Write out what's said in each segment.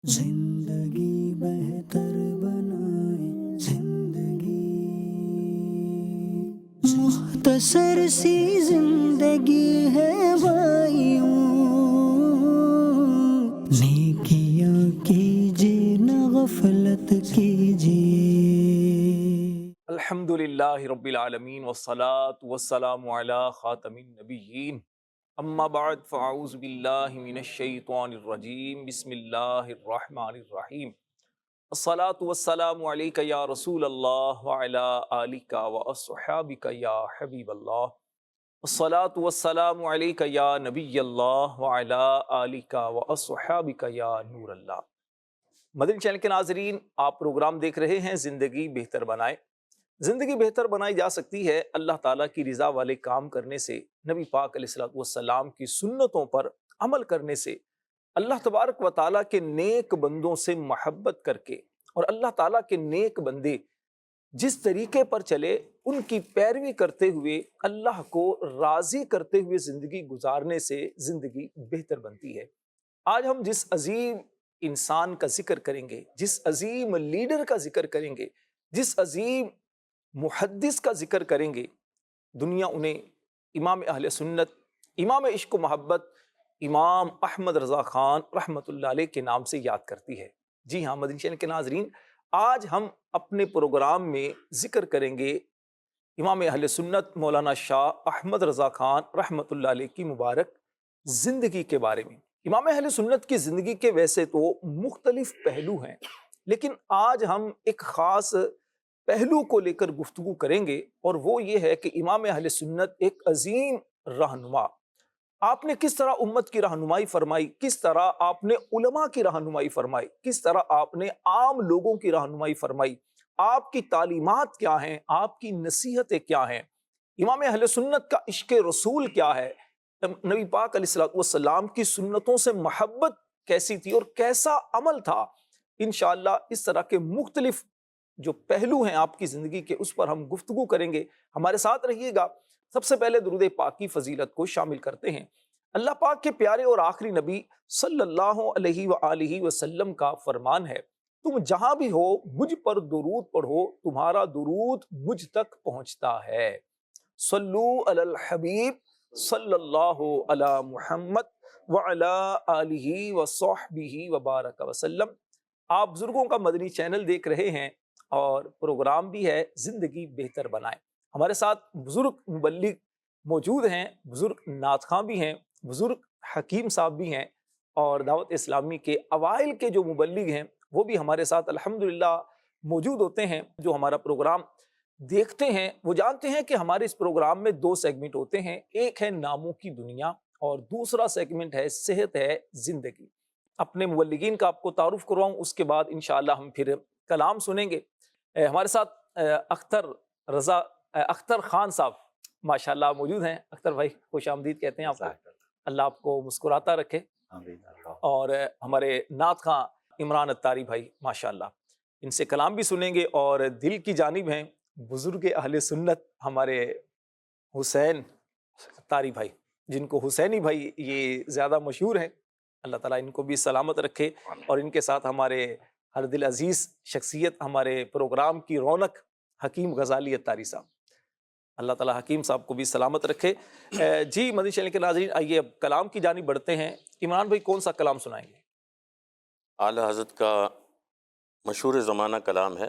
زندگی بہتر بنائے زندگی، مختصر سی زندگی ہے بھائیوں، نیکیاں کیجیے نہ غفلت کیجیے۔ الحمدللہ رب العالمین والصلاة والسلام علی خاتم النبیین، اما بعد فاعوذ باللہ من الشیطان الرجیم، بسم اللہ الرحمن الرحیم۔ الصلاة والسلام علیک یا رسول اللہ وعلی آلک واصحابک یا حبیب اللہ، الصلاة والسلام علیک یا نبی اللہ وعلی آلک واصحابک یا نور اللہ۔ مدنی چینل کے ناظرین، آپ پروگرام دیکھ رہے ہیں زندگی بہتر بنائے۔ زندگی بہتر بنائی جا سکتی ہے اللہ تعالیٰ کی رضا والے کام کرنے سے، نبی پاک علیہ الصلوۃ والسلام کی سنتوں پر عمل کرنے سے، اللہ تبارک و تعالیٰ کے نیک بندوں سے محبت کر کے، اور اللہ تعالیٰ کے نیک بندے جس طریقے پر چلے ان کی پیروی کرتے ہوئے اللہ کو راضی کرتے ہوئے زندگی گزارنے سے زندگی بہتر بنتی ہے۔ آج ہم جس عظیم انسان کا ذکر کریں گے، جس عظیم لیڈر کا ذکر کریں گے، جس عظیم محدث کا ذکر کریں گے، دنیا انہیں امام اہل سنت، امام عشق و محبت، امام احمد رضا خان رحمۃ اللہ علیہ کے نام سے یاد کرتی ہے۔ جی ہاں مدنی چینل کے ناظرین، آج ہم اپنے پروگرام میں ذکر کریں گے امام اہل سنت مولانا شاہ احمد رضا خان رحمۃ اللہ علیہ کی مبارک زندگی کے بارے میں۔ امام اہل سنت کی زندگی کے ویسے تو مختلف پہلو ہیں، لیکن آج ہم ایک خاص پہلو کو لے کر گفتگو کریں گے، اور وہ یہ ہے کہ امام اہل سنت ایک عظیم رہنما، آپ نے کس طرح امت کی رہنمائی فرمائی، کس طرح آپ نے علماء کی رہنمائی فرمائی، کس طرح آپ نے عام لوگوں کی رہنمائی فرمائی، آپ کی تعلیمات کیا ہیں، آپ کی نصیحتیں کیا ہیں، امام اہل سنت کا عشق رسول کیا ہے، نبی پاک علیہ الصلوۃ والسلام کی سنتوں سے محبت کیسی تھی اور کیسا عمل تھا۔ انشاءاللہ اس طرح کے مختلف جو پہلو ہیں آپ کی زندگی کے، اس پر ہم گفتگو کریں گے، ہمارے ساتھ رہیے گا۔ سب سے پہلے درود پاک کی فضیلت کو شامل کرتے ہیں۔ اللہ پاک کے پیارے اور آخری نبی صلی اللہ علیہ وآلہ وسلم کا فرمان ہے، تم جہاں بھی ہو مجھ پر درود پڑھو، تمہارا درود مجھ تک پہنچتا ہے۔ صلو علی الحبیب صلی اللہ علی محمد وعلی آلہ وصحبہ وبارک وسلم۔ آپ بزرگوں کا مدنی چینل دیکھ رہے ہیں، اور پروگرام بھی ہے زندگی بہتر بنائے۔ ہمارے ساتھ بزرگ مبلغ موجود ہیں، بزرگ نعت خواں بھی ہیں، بزرگ حکیم صاحب بھی ہیں، اور دعوت اسلامی کے اوائل کے جو مبلغ ہیں وہ بھی ہمارے ساتھ الحمدللہ موجود ہوتے ہیں۔ جو ہمارا پروگرام دیکھتے ہیں وہ جانتے ہیں کہ ہمارے اس پروگرام میں دو سیگمنٹ ہوتے ہیں، ایک ہے ناموں کی دنیا اور دوسرا سیگمنٹ ہے صحت ہے زندگی۔ اپنے مبلغین کا آپ کو تعارف کرواؤں، اس کے بعد انشاءاللہ ہم پھر کلام سنیں گے۔ ہمارے ساتھ اختر خان صاحب ماشاءاللہ موجود ہیں۔ اختر بھائی خوش آمدید کہتے ہیں آپ کو، اللہ آپ کو مسکراتا رکھے۔ اور ہمارے نعت خواں عمران اتاری بھائی ماشاءاللہ، ان سے کلام بھی سنیں گے۔ اور دل کی جانب ہیں بزرگ اہل سنت ہمارے حسین اتاری بھائی، جن کو حسینی بھائی یہ زیادہ مشہور ہیں، اللہ تعالیٰ ان کو بھی سلامت رکھے۔ اور ان کے ساتھ ہمارے ہر دل عزیز شخصیت، ہمارے پروگرام کی رونق حکیم غزالی اتاری صاحب، اللہ تعالیٰ حکیم صاحب کو بھی سلامت رکھے۔ جی مدنی چینل کے ناظرین، آئیے اب کلام کی جانب بڑھتے ہیں۔ عمران بھائی کون سا کلام سنائیں گے؟ اعلیٰ حضرت کا مشہور زمانہ کلام ہے،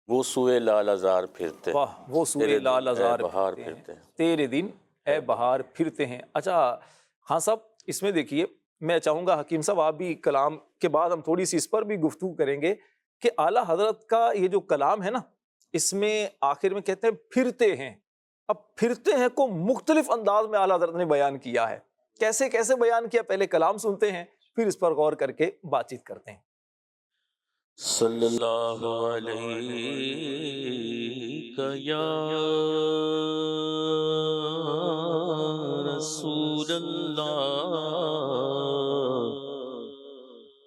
وہ سوئے لال ازار پھرتے ہیں، واہ، وہ سوئے لال ازار بہار پھرتے ہیں، پھرتے ہیں، تیرے دن اے بہار پھرتے ہیں۔ اچھا خان صاحب، اس میں دیکھیے میں چاہوں گا حکیم صاحب آپ بھی کلام کے بعد ہم تھوڑی سی اس پر بھی گفتگو کریں گے کہ اعلیٰ حضرت کا یہ جو کلام ہے نا، اس میں آخر میں کہتے ہیں پھرتے ہیں۔ اب پھرتے ہیں کو مختلف انداز میں اعلیٰ حضرت نے بیان کیا ہے، کیسے کیسے بیان کیا، پہلے کلام سنتے ہیں پھر اس پر غور کر کے بات چیت کرتے ہیں۔ صلی اللہ علیہ یا رسول اللہ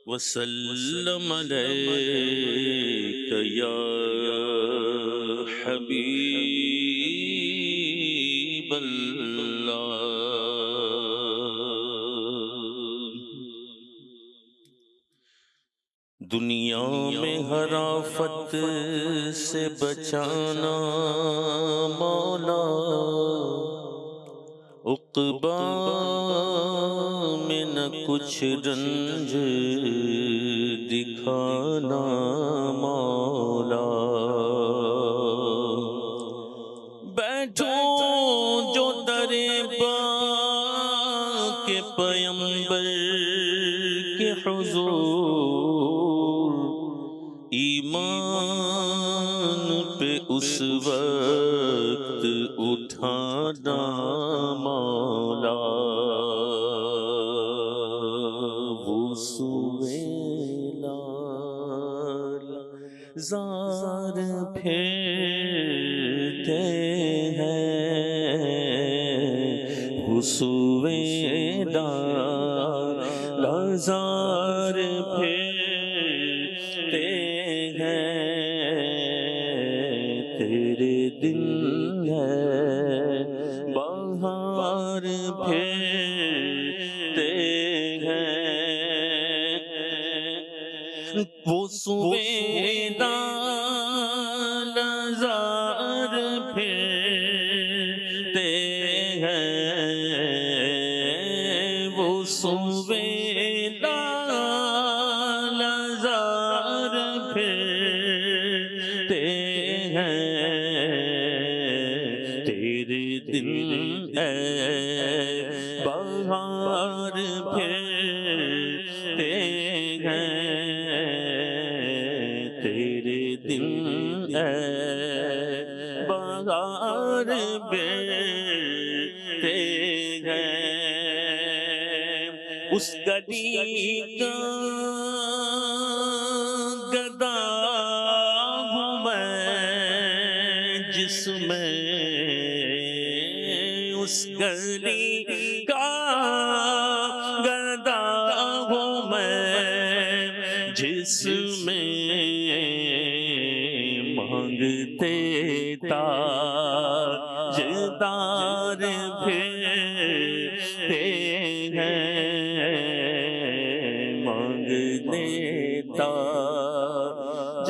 وسلم علیک یا حبیب اللہ۔ دنیا میں ہر آفت سے بچانا مولا، عقبا میں نہ کچھ رنج دکھانا مولا۔ بیٹھو جو در باغ کے پیمبر کے حضور، ایمان پہ اس وقت اٹھانا مولا۔ وہ سوئے لال زار پھرتے ہیں، وہ سوئے لال زار پھرتے ہیں، تیرے دل ہے بہار پھرتے ہیں، وہ سویدا نظر پھرتے ہیں، وہ سویدا نظر پھرتے ہیں، تیرے دل ہے بہار پھرتے ہیں، تیرے دل ہے بہار پھرتے ہیں۔ اس گلی کا گدا ہوں میں جس میں، اس گلی کا گدا ہوں میں جس میں مانگتے تاجدار پھرتے ہیں، مانگتے تاجدار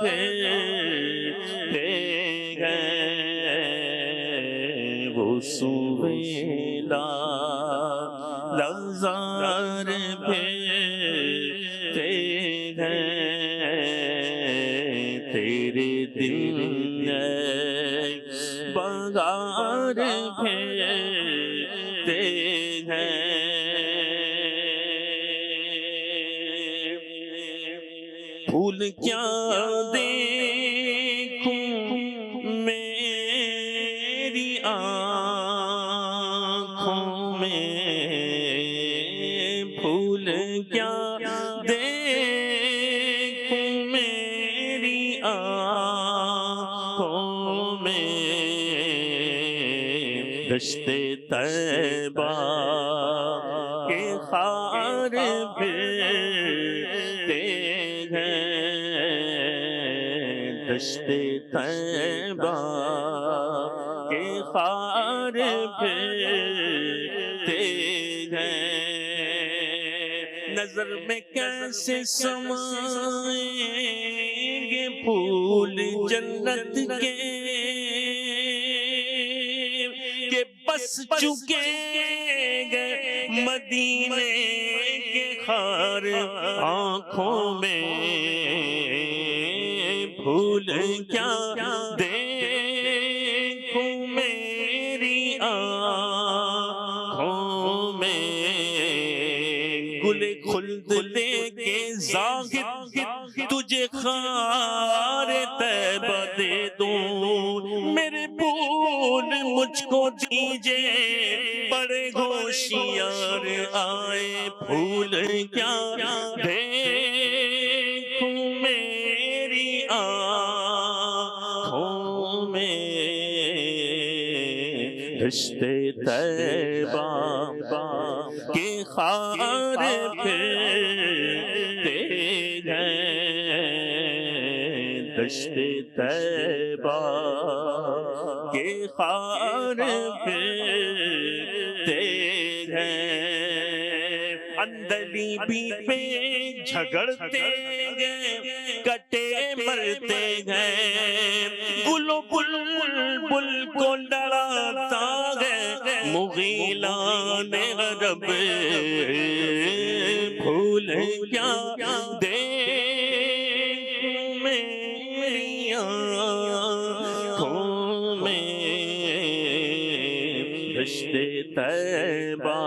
پھرتے ہیں، وہ سوئے لال زار پھرتے ہیں، تیرے دل ہے بہار پھرتے ہیں۔ پھول کیا دیکھوں میری آنکھوں میں، پھول کیا دیکھوں میری آنکھوں میں، دشت طیبہ کے خار پھرتے ہیں، دشت طیبہ کے خار پھرتے ہیں، نظر میں کیسے سمائیں گے پھول جنت کے، کہ بس چکے گئے مدینے کے خار آنکھوں میں، پھول کیا دیکھوں میری آنکھوں میں، گل خلد لے کے زاہد تجھے خار طیبہ دے دوں، میرے پھول مجھ کو دیجے بڑے ہوشیار آئے، پھول کیا دیکھوں میری آنکھوں میں، دشت طیبہ کے خار پھرتے ہیں، دشت طیبہ کے خار پھرتے ہیں، اندلیبی پہ جھگڑتے گئے کٹے مرتے گئے گل و بلبل کو لڑاتا ہے مغیلان عرب بھول کیا دے میری آنکھوں میں دشت طیبہ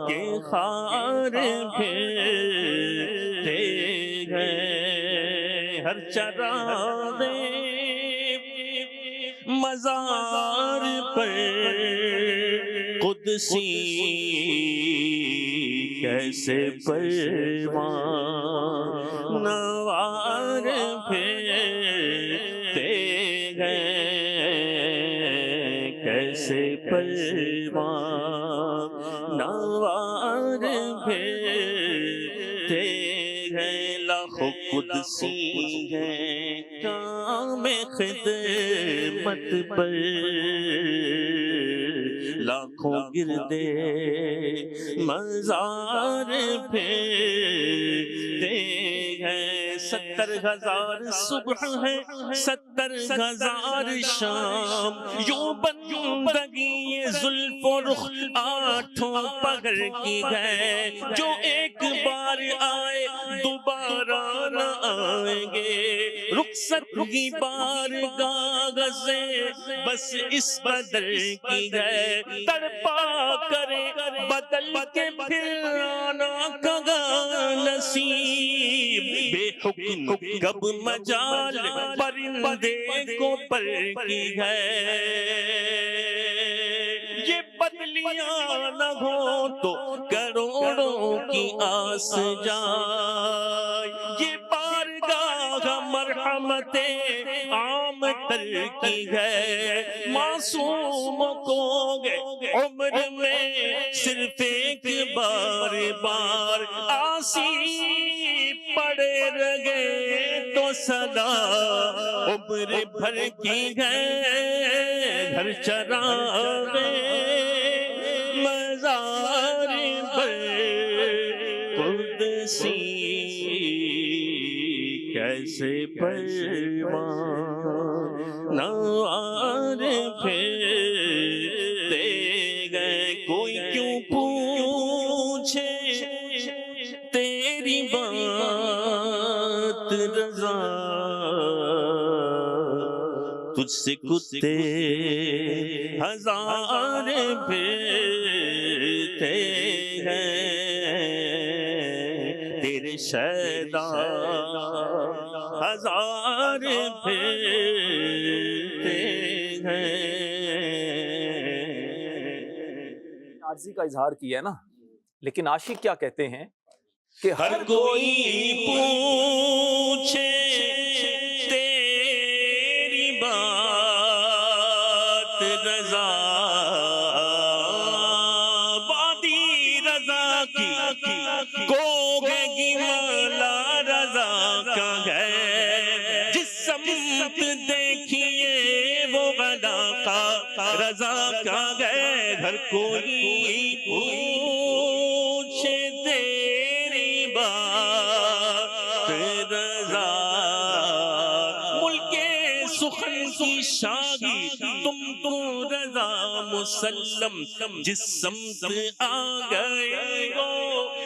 کے خار پھرتے گئے ہر چراغ مزار پر قدسی کیسے پروان نوار پھرتے گئے کیسے پروان نوار پھرتے گئے لاکھوں قدسی ہیں کام خدمت پر لاکھوں گردے مزار پھرتے گئے 70,000 صبح ہے 70,000 شام یوں بندگی زلف و رخ آٹھوں پکڑ کی گئے جو ایک بار آئے دوبارہ نہ آئیں گے رخصت کی بارگاہ سے بس اس قدر کی گئے تڑپا کرے بدل کے پھر آنا کگا نصیب بے حکم کب مجال پرندے کو پر کی گئے یہ بدلیاں نہ ہو تو کروڑوں کی آس جائے یہ بارگاہ مرحمت عام تر کی ہے معصوم کو عمر میں صرف ایک بار آسی پڑے رگے تو صدا عمر بھر کی ہے گھر چراغے مزار پر قدسی کیسے پروان نوار پھرتے گئے کوئی کیوں پوچھے تیری بات رضا تجھ سے کتے ہزار پھرتے ہیں تیرے شیدا ہزار پھرتے ہیں عاجزی کا اظہار کیا ہے نا لیکن عاشق کیا کہتے ہیں کہ ہر کوئی پوچھے تیری بات رضا وادی رضا کی کو گی مولا رضا کا ہے جس سمت دیکھیے وہ علاقہ رضا کا ہے ہر کوئی پوچھے تیری بات رضا ملک سخن کی شاہی تم تو رضا مسلم جس سمت آ گئے وہ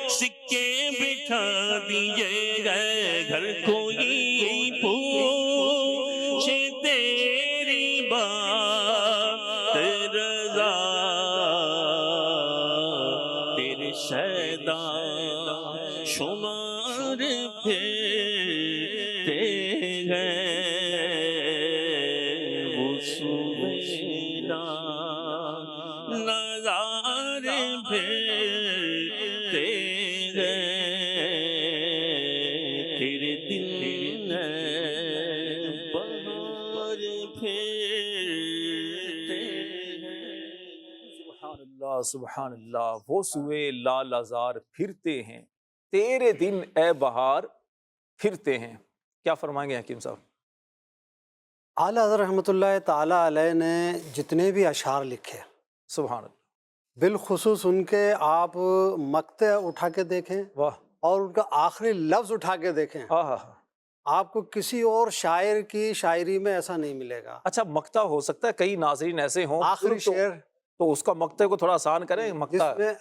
سکے بٹھا دیے گئے گھر کوئی پوچھے تیری بات رضا تیرے شیدا شمار پھرتے گئے وہ سویلا نظار پھرتے گئے تیرے دل بہار پھرتے سبحان اللہ وہ سوئے لال آزار پھرتے ہیں تیرے دن اے بہار پھرتے ہیں. کیا فرمائیں گے حکیم صاحب؟ اعلیٰ حضرت رحمۃ اللہ تعالیٰ علیہ نے جتنے بھی اشعار لکھے سبحان اللہ بالخصوص ان کے آپ مقطع اٹھا کے دیکھیں واہ، اور ان کا آخری لفظ اٹھا کے دیکھیں، ہاں ہاں ہاں۔ آپ کو کسی اور شاعر کی شاعری میں ایسا نہیں ملے گا۔ اچھا مقطع ہو سکتا ہے کئی ناظرین ایسے ہوں آخری تو شعر تو اس کا مقطع کو تھوڑا آسان کریں، جس مقطع میں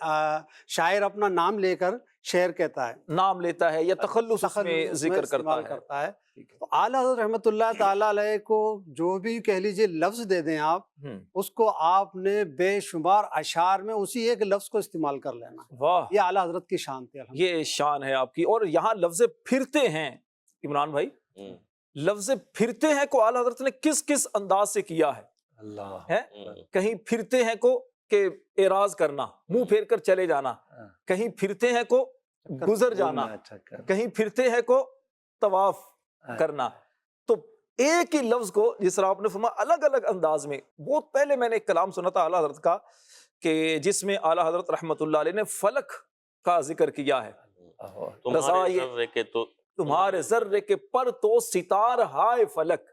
شاعر اپنا نام لے کر شعر کہتا ہے، نام لیتا ہے یا تخلص اس میں تخلص ذکر استعمال کرتا ہے۔ کرتا ہے۔ ٹھیک ہے۔ تو اعلیٰ حضرت رحمۃ اللہ تعالیٰ علیہ کو جو بھی کہہ لیجیے لفظ دے دیں آپ، ہوں، اس کو آپ نے بے شمار اشعار میں اسی ایک لفظ کو استعمال کر لینا۔ واہ، یہ اعلیٰ حضرت کی شان تھی الحمدللہ۔ یہ شان ہے آپ کی۔ اور یہاں لفظ پھرتے ہیں عمران بھائی، ہوں، لفظ پھرتے ہیں کو اعلیٰ حضرت نے کس کس انداز سے کیا ہے؟ اللہ ہے ہوں، کہیں پھرتے ہیں کو کہ اعراض کرنا، منہ پھیر کر چلے جانا، کہیں پھرتے ہیں کو گزر جانا، کہیں پھرتے ہیں کو طواف کرنا۔ تو ایک ہی لفظ کو جس طرح آپ نے فرمایا الگ الگ انداز میں، بہت پہلے میں نے ایک کلام سنا تھا اعلیٰ حضرت کا کہ جس میں اعلیٰ حضرت رحمۃ اللہ علیہ نے فلک کا ذکر کیا ہے۔ تمہارے ذرے کے تو تمہارے ذرے کے پر تو ستار ہائے فلک،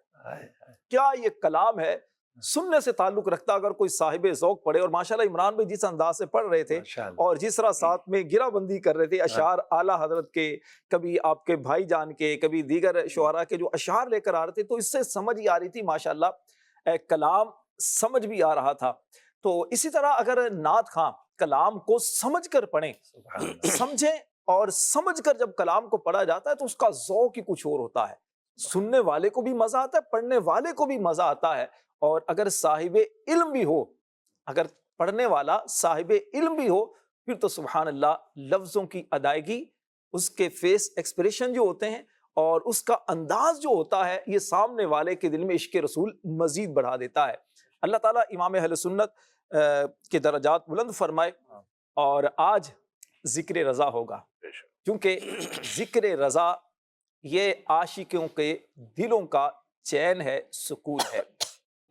کیا یہ کلام ہے، سننے سے تعلق رکھتا اگر کوئی صاحب ذوق پڑھے۔ اور ماشاءاللہ عمران بھائی جس انداز سے پڑھ رہے تھے اور جس طرح ساتھ میں گرہ بندی کر رہے تھے اشعار اعلیٰ حضرت کے، کبھی آپ کے بھائی جان کے، کبھی دیگر شعراء کے جو اشعار لے کر آ رہے تھے، تو اس سے سمجھ ہی آ رہی تھی ماشاءاللہ، کلام سمجھ بھی آ رہا تھا۔ تو اسی طرح اگر نعت خواں کلام کو سمجھ کر پڑھیں، سمجھیں، اور سمجھ کر جب کلام کو پڑھا جاتا ہے تو اس کا ذوق ہی کچھ اور ہوتا ہے، سننے والے کو بھی مزہ آتا ہے، پڑھنے والے کو بھی مزہ آتا ہے۔ اور اگر صاحب علم بھی ہو، اگر پڑھنے والا صاحب علم بھی ہو، پھر تو سبحان اللہ، لفظوں کی ادائیگی، اس کے فیس ایکسپریشن جو ہوتے ہیں اور اس کا انداز جو ہوتا ہے، یہ سامنے والے کے دل میں عشق رسول مزید بڑھا دیتا ہے۔ اللہ تعالیٰ امام اہل سنت کے درجات بلند فرمائے۔ اور آج ذکر رضا ہوگا، کیونکہ ذکر رضا یہ عاشقوں کے دلوں کا چین ہے، سکون ہے۔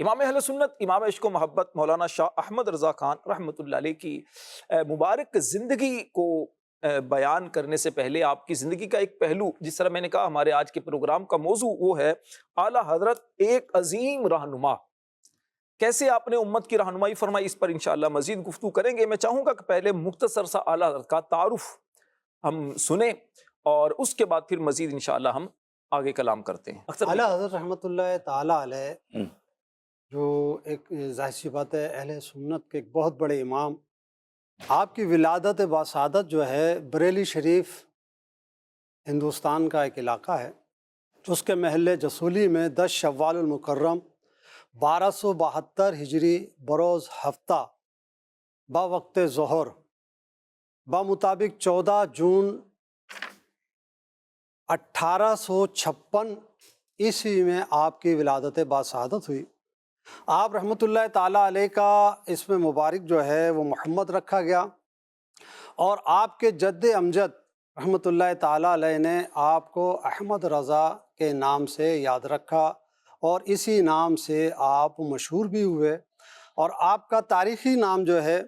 امام اہل سنت، امام عشق و محبت مولانا شاہ احمد رضا خان رحمۃ اللہ علیہ کی مبارک زندگی کو بیان کرنے سے پہلے آپ کی زندگی کا ایک پہلو، جس طرح میں نے کہا ہمارے آج کے پروگرام کا موضوع وہ ہے اعلیٰ حضرت ایک عظیم رہنما، کیسے آپ نے امت کی رہنمائی فرمائی، اس پر انشاءاللہ مزید گفتگو کریں گے۔ میں چاہوں گا کہ پہلے مختصر سا اعلیٰ حضرت کا تعارف ہم سنیں اور اس کے بعد پھر مزید انشاءاللہ ہم آگے کلام کرتے ہیں۔ اعلیٰ حضرت رحمۃ اللہ تعالیٰ علیہ جو ایک ظاہر سی بات ہے اہل سنت کے ایک بہت بڑے امام، آپ کی ولادت باسعادت جو ہے بریلی شریف ہندوستان کا ایک علاقہ ہے، اس کے محلے جسولی میں 10 شوال المکرم 1272 ہجری بروز ہفتہ باوقت ظہر بمطابق 14 جون 1856 عیسوی میں آپ کی ولادت باسعادت ہوئی۔ آپ رحمۃ اللہ تعالیٰ علیہ کا اسم مبارک جو ہے وہ محمد رکھا گیا، اور آپ کے جد امجد رحمۃ اللہ تعالیٰ علیہ نے آپ کو احمد رضا کے نام سے یاد رکھا، اور اسی نام سے آپ مشہور بھی ہوئے۔ اور آپ کا تاریخی نام جو ہے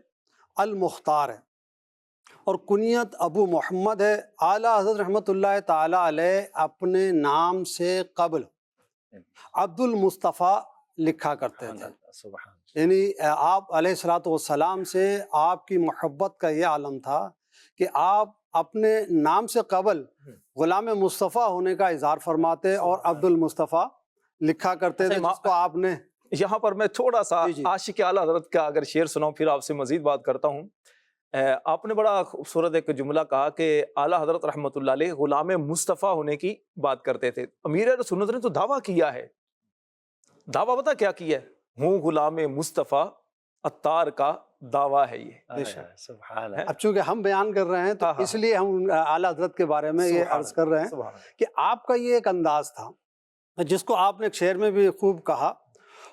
المختار ہے، اور کنیت ابو محمد ہے۔ اعلیٰ حضرت رحمۃ اللہ تعالیٰ علیہ اپنے نام سے قبل عبد المصطفیٰ لکھا کرتے تھے، یعنی آپ علیہ الصلوۃ والسلام سے آپ کی محبت کا یہ عالم تھا کہ آپ اپنے نام سے قبل غلام مصطفیٰ ہونے کا اظہار فرماتے اور عبد المصطفیٰ لکھا کرتے تھے، جس کو آپ نے یہاں پر میں تھوڑا سا عاشق اعلیٰ حضرت کا اگر شعر سناؤں، پھر آپ سے مزید بات کرتا ہوں۔ آپ نے بڑا خوبصورت ایک جملہ کہا کہ اعلیٰ حضرت رحمۃ اللہ علیہ غلام مصطفیٰ ہونے کی بات کرتے تھے۔ امیر اہل سنت نے تو دعویٰ کیا ہے، دعویٰ بتا کیا کیا ہے؟ ہوں غلام مصطفیٰ عطار کا دعویٰ ہے یہ۔ اب چونکہ ہم بیان کر رہے ہیں تو اس لیے ہم اعلیٰ حضرت کے بارے میں یہ عرض کر رہے ہیں کہ آپ کا یہ ایک انداز تھا جس کو آپ نے ایک شعر میں بھی خوب کہا،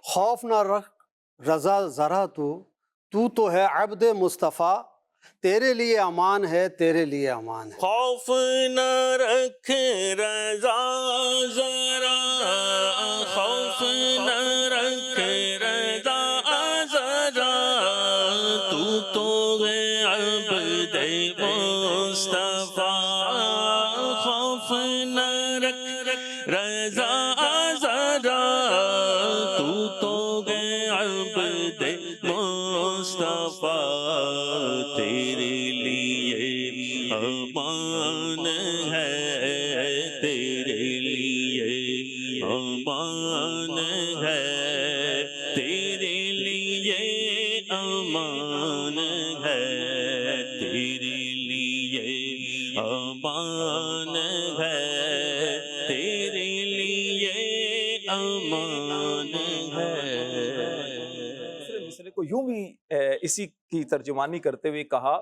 خوف نہ رکھ رضا ذرا تو ہے عبد مصطفیٰ، تیرے لیے امان ہے، تیرے لیے امان ہے۔ خوف نہ رکھ رضا ذرا، خوف نہ رکھ رضا ذرا، تو ہے عبد مصطفیٰ، خوف نہ رکھ رضا ذرا، تو ہے عبد مصطفیٰ۔ ہے تیرے لیے امان ہے تیرے لیے امان ہے تیرے لیے امان ہے تیرے لیے امان ہے۔ دوسرے مصرے کو یوں بھی اسی کی ترجمانی کرتے ہوئے کہا،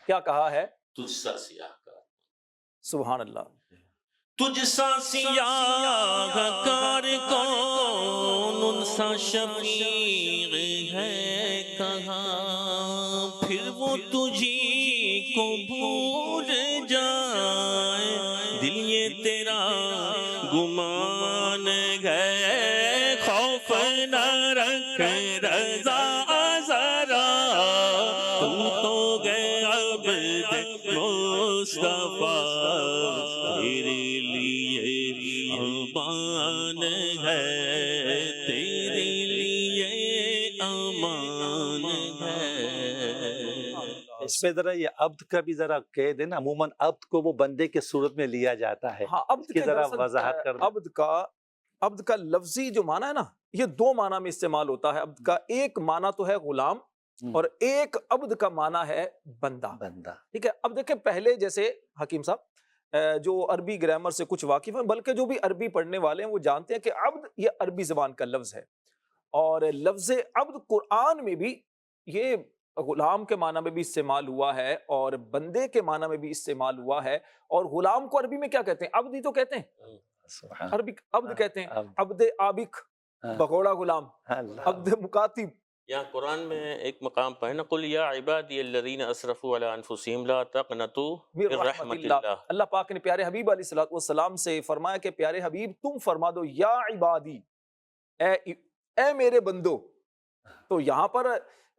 کیا کہا ہے؟ تجھ سا سیاہ کار، سبحان اللہ، تجھ سا سیاہ کار کون، ان سا شفیع ہے کہاں، پھر وہ تجھی کو بھول جائے، دل یہ تیرا گمان ہے، خوف نہ رکھ رضا ذرا، تو گئے عبد مصطفیٰ، تیرے لیے امان ہے تیرے لیے امان ہے۔ اس میں ذرا یہ عبد کا بھی ذرا کہہ دینا، عموماً عبد کو وہ بندے کے صورت میں لیا جاتا ہے، ہاں، عبد اس کی کے ذرا دراصل وضاحت کر دیں۔ عبد کا لفظی جو معنی ہے نا، یہ دو معنی میں استعمال ہوتا ہے عبد کا، ایک معنی تو ہے غلام اور ایک عبد کا معنی ہے بندہ، بندہ۔ ٹھیک ہے۔ اب دیکھیں پہلے جیسے حکیم صاحب جو عربی گرامر سے کچھ واقف ہیں، بلکہ جو بھی عربی پڑھنے والے ہیں وہ جانتے ہیں کہ عبد یہ عربی زبان کا لفظ ہے، اور لفظ عبد قرآن میں بھی یہ غلام کے معنی میں بھی استعمال ہوا ہے اور بندے کے معنی میں بھی استعمال ہوا ہے، اور غلام کو عربی میں کیا کہتے ہیں؟ عبد ہی تو کہتے ہیں، سبحان عربی عبد کہتے ہیں، عبد۔ عبد عابق، بغوڑا غلام، اللہ۔ عبد مکاتب۔ یہاں قرآن میں ایک مقام پر ہے نا، قل یا عبادی الذین اسرفوا علی انفسہم لا تقنطوا من من رحمت اللہ، اللہ پاک نے پیارے حبیب علیہ الصلوۃ والسلام سے فرمایا کہ پیارے حبیب تم فرما دو یا عبادی، اے میرے بندو۔ تو یہاں پر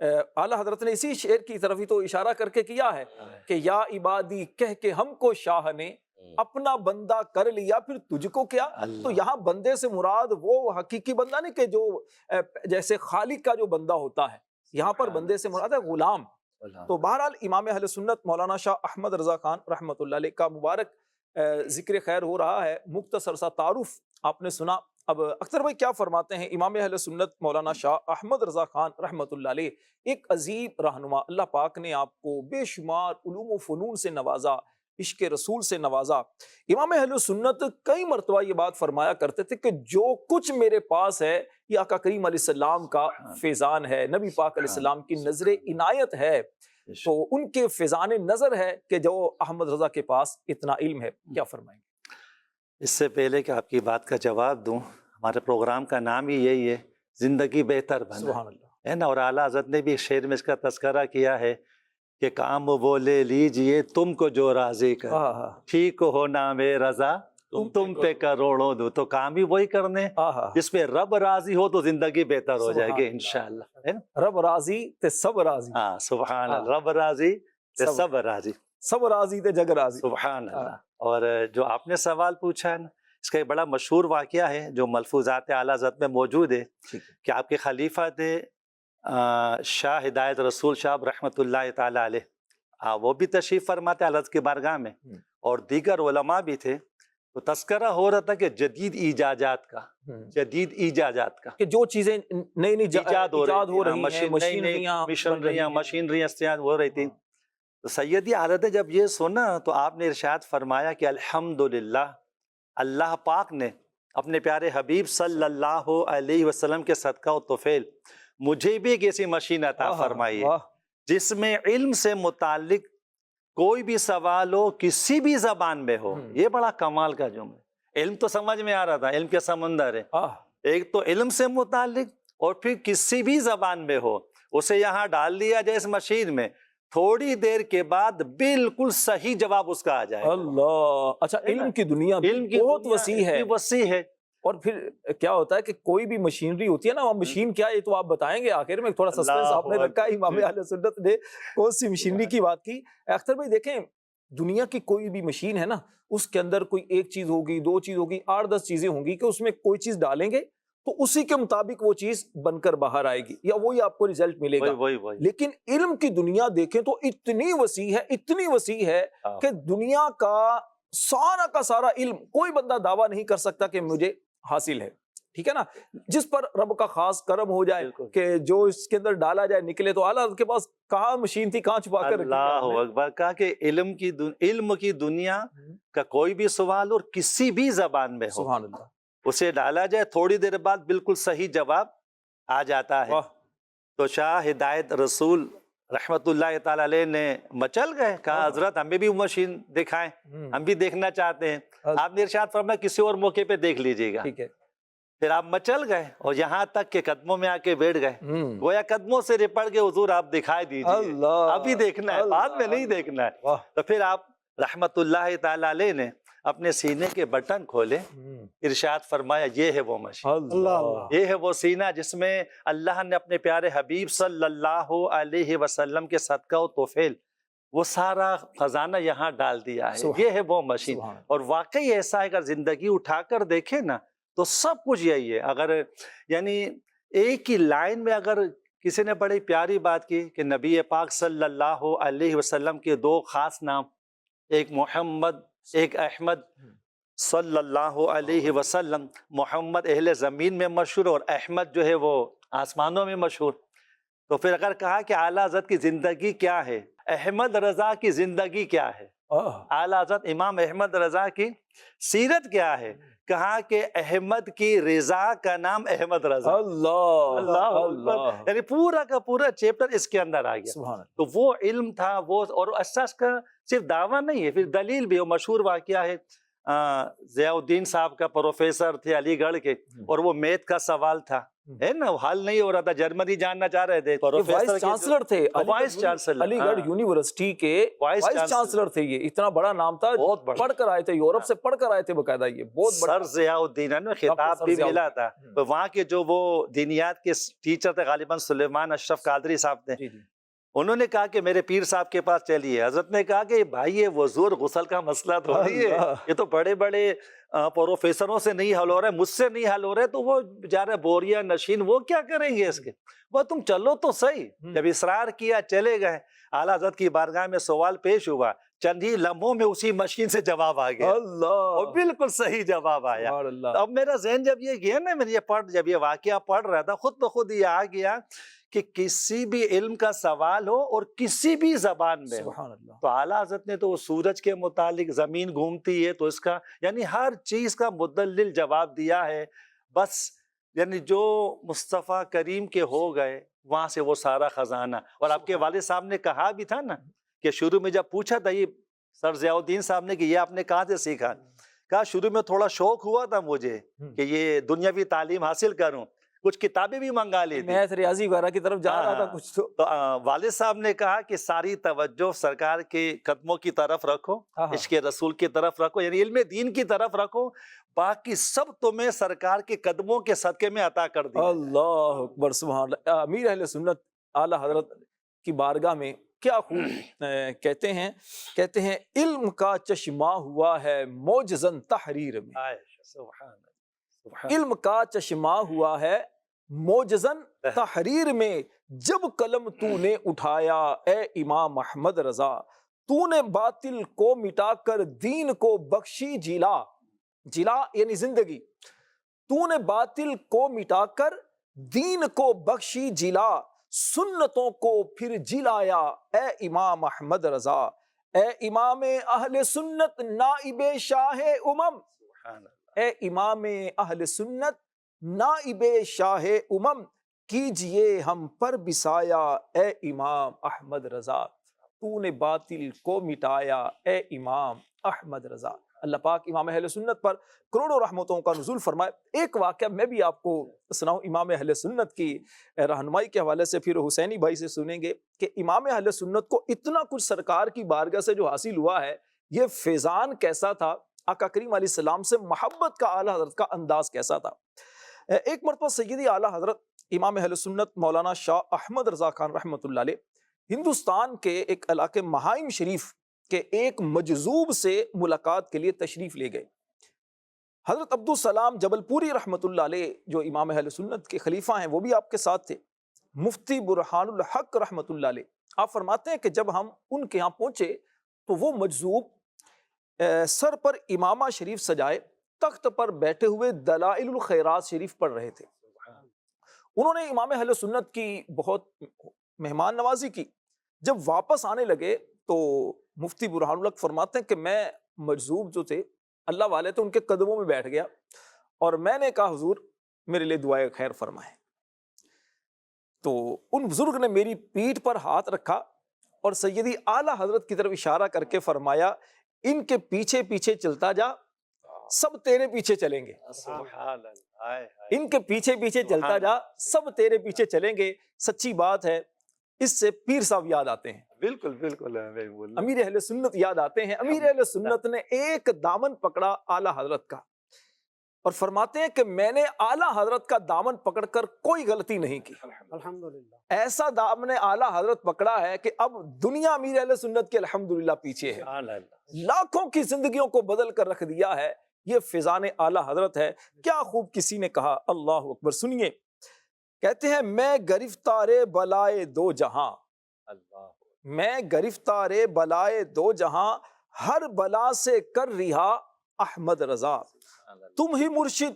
اعلیٰ حضرت نے اسی شعر کی طرف ہی تو اشارہ کر کے کیا ہے کہ یا عبادی کہہ کے ہم کو شاہ نے اپنا بندہ کر لیا، پھر تجھ کو کیا۔ تو یہاں بندے سے مراد وہ حقیقی بندہ نہیں کہ جو جیسے خالق کا جو بندہ ہوتا ہے، یہاں پر بندے سے مراد ہے غلام۔ تو بہرحال امام اہل سنت مولانا شاہ احمد رضا خان رحمۃ اللہ علیہ کا مبارک ذکر خیر ہو رہا ہے، مختصر سا تعارف آپ نے سنا۔ اب اختر بھائی کیا فرماتے ہیں امام اہل سنت مولانا شاہ احمد رضا خان رحمۃ اللہ علیہ، ایک عظیم رہنما، اللہ پاک نے آپ کو بے شمار علوم و فنون سے نوازا، عشق رسول سے نوازا۔ امام اہل سنت کئی مرتبہ یہ بات فرمایا کرتے تھے کہ جو کچھ میرے پاس ہے یہ آقا کریم علیہ السلام کا فیضان ہے، نبی پاک علیہ السلام کی نظر عنایت ہے، تو ان کے فیضان نظر ہے کہ جو احمد رضا کے پاس اتنا علم ہے۔ کیا فرمائیں گے؟ اس سے پہلے کہ آپ کی بات کا جواب دوں، ہمارے پروگرام کا نام ہی یہی ہے، زندگی بہتر بنا، سبحان اللہ، ہے نا؟ اور اعلیٰ حضرت نے بھی شعر میں اس کا تذکرہ کیا ہے کہ کام وہ لے لیجئے تم کو جو راضی کر، ٹھیک ہو نام رضا تم پہ کروڑوں دو۔ تو کام بھی وہی کرنے جس پہ رب راضی ہو تو زندگی بہتر ہو جائے گی انشاءاللہ، ہے نا؟ رب راضی تے سب راضی، ہاں سبحان اللہ، رب راضی تے سب راضی، سب راضی تے جگ راضی، سبحان اللہ۔ اور جو آپ نے سوال پوچھا ہے نا، اس کا ایک بڑا مشہور واقعہ ہے جو ملفوظات اعلیٰ حضرت میں موجود ہے کہ آپ کے خلیفہ تھے شاہ ہدایت رسول شاہ رحمۃ اللہ تعالیٰ علیہ، وہ بھی تشریف فرماتے اعلیٰ حضرت کی بارگاہ میں، اور دیگر علماء بھی تھے۔ تو تذکرہ ہو رہا تھا کہ جدید ایجادات کا، جدید ایجادات کا، کہ جو چیزیں نئی نئی ایجاد ہو رہی ہیں، مشینریاں مشینریاں استعمال ہو رہی تھیں۔ تو سیدی حضرت نے جب یہ سنا تو آپ نے ارشاد فرمایا کہ الحمدللہ، اللہ پاک نے اپنے پیارے حبیب صلی اللہ علیہ وسلم کے صدقہ و طفیل مجھے بھی ایک ایسی مشین عطا فرمائی ہے جس میں علم سے متعلق کوئی بھی سوال ہو کسی بھی زبان میں ہو۔ یہ بڑا کمال کا جملہ، علم تو سمجھ میں آ رہا تھا، علم کے سمندر ہے، ایک تو علم سے متعلق اور پھر کسی بھی زبان میں ہو، اسے یہاں ڈال دیا جائے اس مشین میں، تھوڑی دیر کے بعد بالکل صحیح جواب اس کا آ جائے۔ اللہ، اچھا علم کی دنیا بہت وسیع ہے، وسیع ہے۔ اور پھر کیا ہوتا ہے کہ کوئی بھی مشینری ہوتی ہے نا، وہ مشین کیا ہے یہ تو آپ بتائیں گے آخر میں، تھوڑا سسپینس آپ نے رکھا ہے، امام اہل سنت نے کون سی مشینری کی بات کی۔ اختر بھائی دیکھیں، دنیا کی کوئی بھی مشین ہے نا، اس کے اندر کوئی ایک چیز ہوگی، دو چیز ہوگی، 8-10 چیزیں ہوں گی کہ اس میں کوئی چیز ڈالیں گے تو اسی کے مطابق وہ چیز بن کر باہر آئے گی یا وہی آپ کو ریزلٹ ملے گا۔ لیکن علم کی دنیا دیکھیں تو اتنی وسیع ہے، اتنی وسیع ہے کہ دنیا کا سارا کا سارا علم کوئی بندہ دعویٰ نہیں کر سکتا کہ مجھے حاصل ہے، ٹھیک ہے نا، جس پر رب کا خاص کرم ہو جائے کہ جو اس کے اندر ڈالا جائے نکلے، تو اعلیٰ حضرت کے پاس کہاں مشین تھی، کہاں چھپا کر رکھی اللہ ہے ہم نے۔ اکبر، کہا کہ علم کی دنیا کا کوئی بھی سوال اور کسی بھی زبان میں ہو، سبحان اللہ، اسے ڈالا جائے تھوڑی دیر بعد بالکل صحیح جواب آ جاتا ہے۔ واہ، تو شاہ ہدایت رسول رحمت اللہ تعالی علیہ نے مچل گئے، کہا حضرت ہمیں بھی وہ مشین دکھائیں، ہم بھی دیکھنا چاہتے ہیں۔ آپ نے ارشاد فرمایا کسی اور موقع پہ دیکھ لیجئے گا۔ ٹھیک ہے، پھر آپ مچل گئے اور یہاں تک کہ قدموں میں آ کے بیٹھ گئے، گویا قدموں سے رپڑ کے حضور آپ دکھائی دیجئے، اللہ، ابھی دیکھنا ہے، بعد میں نہیں دیکھنا ہے۔ واہ، تو پھر آپ رحمت اللہ تعالی علیہ نے اپنے سینے کے بٹن کھولے، ارشاد فرمایا یہ ہے وہ مشین، اللہ، یہ ہے وہ سینہ جس میں اللہ نے اپنے پیارے حبیب صلی اللہ علیہ وسلم کے صدقہ و توفیل وہ سارا خزانہ یہاں ڈال دیا ہے، یہ ہے وہ مشین۔ سبحان، اور واقعی ایسا ہے، اگر زندگی اٹھا کر دیکھیں نا تو سب کچھ یہی ہے۔ اگر یعنی ایک ہی لائن میں اگر کسی نے بڑی پیاری بات کی کہ نبی پاک صلی اللہ علیہ وسلم کے دو خاص نام، ایک محمد ایک احمد صلی اللہ علیہ وسلم، محمد اہل زمین میں مشہور اور احمد جو ہے وہ آسمانوں میں مشہور۔ تو پھر اگر کہا کہ اعلیٰ حضرت کی زندگی کیا ہے، احمد رضا کی زندگی کیا ہے، اعلیٰ حضرت امام احمد رضا کی سیرت کیا ہے، کہا کہ احمد کی رضا کا نام احمد رضا، اللہ، اللہ اکبر، یعنی پورا کا پورا چیپٹر اس کے اندر آ گیا۔ سبحان اللہ، تو وہ علم تھا وہ، اور اساس کا صرف دعویٰ نہیں ہے، پھر دلیل بھی، وہ مشہور واقعہ ہے، ضیاء الدین صاحب کا پروفیسر تھے علی گڑھ کے، اور وہ میتھ کا سوال تھا، ہے نا، حل نہیں ہو رہا تھا، جرمنی جاننا چاہ رہے تھے، وائس چانسلر تھے، وائس چانسلر، علی گڑھ یونیورسٹی کے وائس وائس چانسلر تھے، یہ اتنا بڑا نام تھا، بہت بڑا، پڑھ کر آئے تھے، یورپ سے پڑھ کر آئے تھے باقاعدہ، یہ بہت بڑا سر ضیاء الدین نے خطاب بھی ملا تھا۔ وہاں کے جو وہ دینیات کے ٹیچر تھے، غالباً سلیمان اشرف قادری صاحب تھے، انہوں نے کہا کہ میرے پیر صاحب کے پاس چلیے۔ حضرت نے کہا کہ بھائی یہ وضو اور غسل کا مسئلہ تو نہیں ہے، یہ تو بڑے بڑے پروفیسروں سے نہیں حل ہو رہا ہے، مجھ سے نہیں حل ہو رہا ہے، تو وہ بیچارے بوریا نشین وہ کیا کریں گے اس کے، وہ تم چلو تو صحیح۔ جب اصرار کیا چلے گئے، اعلیٰ حضرت کی بارگاہ میں سوال پیش ہوا، چند ہی لمحوں میں اسی مشین سے جواب آ گیا، اور بالکل صحیح جواب آیا۔ اب میرا ذہن جب یہ گیا نا، میں جب یہ واقعہ پڑھ رہا تھا، خود بخود یہ آ گیا کہ کسی بھی علم کا سوال ہو اور کسی بھی زبان میں ہو، تو اعلیٰ حضرت نے تو وہ سورج کے متعلق، زمین گھومتی ہے تو اس کا، یعنی ہر چیز کا مدلل جواب دیا ہے۔ بس یعنی جو مصطفیٰ کریم کے ہو گئے وہاں سے وہ سارا خزانہ۔ اور آپ کے والد صاحب نے کہا بھی تھا نا کہ شروع میں جب پوچھا تھا یہ سر ضیاء الدین صاحب نے کہ یہ آپ نے کہاں سے سیکھا، کہا شروع میں تھوڑا شوق ہوا تھا مجھے کہ یہ دنیاوی تعلیم حاصل کروں، کچھ کتابیں بھی منگا لی تھی، میتھ ریاضی وغیرہ کی طرف جا رہا تھا کچھ تو والد صاحب نے کہا کہ ساری توجہ سرکار کے قدموں کی طرف رکھو، عشق رسول کی طرف رکھو، یعنی علم دین کی طرف رکھو، باقی سب تمہیں سرکار کے قدموں کے صدقے میں عطا کر دیا۔ اللہ اکبر، سبحان اللہ۔ امیر اہل سنت اعلیٰ حضرت کی بارگاہ میں کیا خوب کہتے ہیں علم کا چشمہ ہوا ہے موجزن تحریر میں، علم کا چشمہ ہوا ہے موجزن تحریر میں، جب قلم تو نے اٹھایا اے امام احمد رضا، تو نے باطل کو مٹا کر دین کو بخشی جلا، جلا یعنی زندگی، تو نے باطل کو مٹا کر دین کو بخشی جلا، سنتوں کو پھر جلایا اے امام احمد رضا، اے امام اہل سنت نائب شاہ امم، اے امام اہل سنت نائب شاہ امم، کیجئے ہم پر بسایا اے امام احمد رضا، تو نے باطل کو مٹایا اے امام احمد رضا۔ اللہ پاک امام اہل سنت پر کروڑوں رحمتوں کا نزول فرمائے۔ ایک واقعہ میں بھی آپ کو سناؤں امام اہل سنت کی رہنمائی کے حوالے سے، پھر حسینی بھائی سے سنیں گے کہ امام اہل سنت کو اتنا کچھ سرکار کی بارگاہ سے جو حاصل ہوا ہے، یہ فیضان کیسا تھا، آقا کریم علیہ السلام سے محبت کا اعلیٰ حضرت کا انداز کیسا تھا۔ ایک مرتبہ سیدی اعلیٰ حضرت امام اہل سنت مولانا شاہ احمد رضا خان رحمۃ اللہ علیہ ہندوستان کے ایک علاقے مہائم شریف کہ ایک مجذوب سے ملاقات کے لیے تشریف لے گئے۔ حضرت عبدالسلام جبل پوری رحمۃ اللہ علیہ جو امام اہل سنت کے خلیفہ ہیں، وہ بھی آپ کے ساتھ تھے۔ مفتی برہان الحق رحمۃ اللہ علیہ آپ فرماتے ہیں کہ جب ہم ان کے ہاں پہنچے تو وہ مجذوب سر پر امامہ شریف سجائے تخت پر بیٹھے ہوئے دلائل الخیرات شریف پڑھ رہے تھے۔ انہوں نے امام اہل سنت کی بہت مہمان نوازی کی۔ جب واپس آنے لگے تو مفتی برہان الحق فرماتے ہیں کہ میں مجذوب جو تھے اللہ والے تھے ان کے قدموں میں بیٹھ گیا اور میں نے کہا حضور میرے لیے دعائے خیر فرمائیں۔ تو ان بزرگ نے میری پیٹھ پر ہاتھ رکھا اور سیدی اعلیٰ حضرت کی طرف اشارہ کر کے فرمایا ان کے پیچھے پیچھے چلتا جا سب تیرے پیچھے چلیں گے، سبحان اللہ۔ ان کے پیچھے پیچھے چلتا جا سب تیرے پیچھے چلیں گے۔ سچی بات ہے، اس سے پیر صاحب یاد آتے ہیں، بالکل بالکل امیر اہل سنت یاد آتے ہیں۔ امیر اہل سنت نے ایک دامن پکڑا اعلیٰ حضرت کا اور فرماتے ہیں کہ میں نے اعلیٰ حضرت کا دامن پکڑ کر کوئی غلطی نہیں کی۔ الحمدللہ۔ ایسا دامن اعلیٰ حضرت پکڑا ہے کہ اب دنیا امیر اہل سنت کے الحمدللہ پیچھے ہے، سبحان اللہ۔ لاکھوں کی زندگیوں کو بدل کر رکھ دیا ہے۔ یہ فیضان اعلیٰ حضرت ہے۔ کیا خوب کسی نے کہا، اللہ اکبر، سنیے، کہتے ہیں میں گرفتار بلائے دو جہاں، میں گرفتار بلائے دو جہاں، ہر بلا سے کر رہا احمد رضا، تم ہی مرشد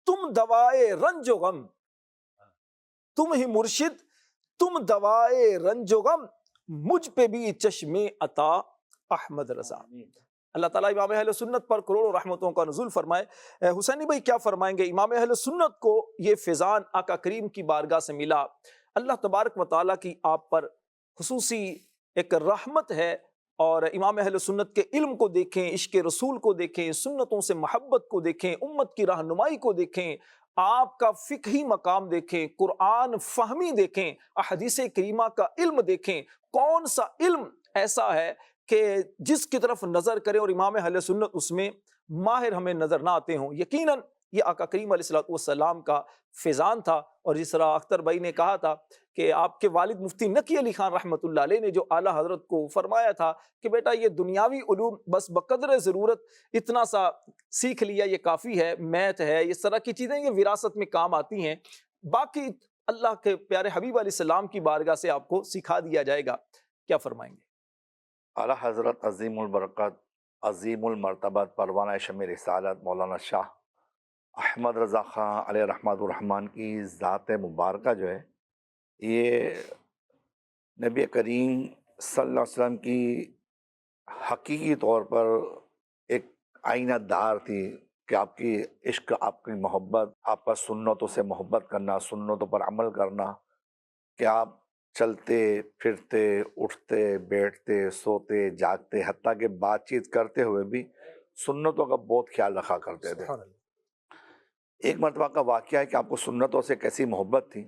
تم دوائے رنج و غم، تم ہی مرشد تم دوائے رنج و غم، مجھ پہ بھی چشم عطا احمد رضا۔ اللہ تعالیٰ امام اہل سنت پر کروڑوں رحمتوں کا نزول فرمائے۔ حسینی بھائی کیا فرمائیں گے؟ امام اہل سنت کو یہ فیضان آقا کریم کی بارگاہ سے ملا۔ اللہ تبارک و تعالیٰ کی آپ پر خصوصی ایک رحمت ہے، اور امام اہل سنت کے علم کو دیکھیں، عشق رسول کو دیکھیں، سنتوں سے محبت کو دیکھیں، امت کی رہنمائی کو دیکھیں، آپ کا فقہی مقام دیکھیں، قرآن فہمی دیکھیں، احادیث کریمہ کا علم دیکھیں۔ کون سا علم ایسا ہے کہ جس کی طرف نظر کریں اور امام اہل سنت اس میں ماہر ہمیں نظر نہ آتے ہوں؟ یقیناً یہ آقا کریم علیہ السلام کا فیضان تھا۔ اور جس طرح اختر بھائی نے کہا تھا کہ آپ کے والد مفتی نقی علی خان رحمۃ اللہ علیہ نے جو اعلیٰ حضرت کو فرمایا تھا کہ بیٹا یہ دنیاوی علوم بس بقدر ضرورت اتنا سا سیکھ لیا یہ کافی ہے، میتھ ہے، اس طرح کی چیزیں یہ وراثت میں کام آتی ہیں، باقی اللہ کے پیارے حبیب علیہ السلام کی بارگاہ سے آپ کو سکھا دیا جائے گا۔ کیا فرمائیں گے؟ اعلیٰ حضرت عظیم البرکت عظیم المرتبت پروانہ شمع رسالت مولانا شاہ احمد رضا خان علیہ رحمت الرحمن کی ذات مبارکہ جو ہے یہ نبی کریم صلی اللہ علیہ وسلم کی حقیقی طور پر ایک آئینہ دار تھی کہ آپ کی عشق، آپ کی محبت، آپ کا سنتوں سے محبت کرنا، سنتوں پر عمل کرنا، کہ آپ چلتے پھرتے اٹھتے بیٹھتے سوتے جاگتے حتیٰ کہ بات چیت کرتے ہوئے بھی سنتوں کا بہت خیال رکھا کرتے تھے۔ ایک مرتبہ کا واقعہ ہے کہ آپ کو سنتوں سے کیسی محبت تھی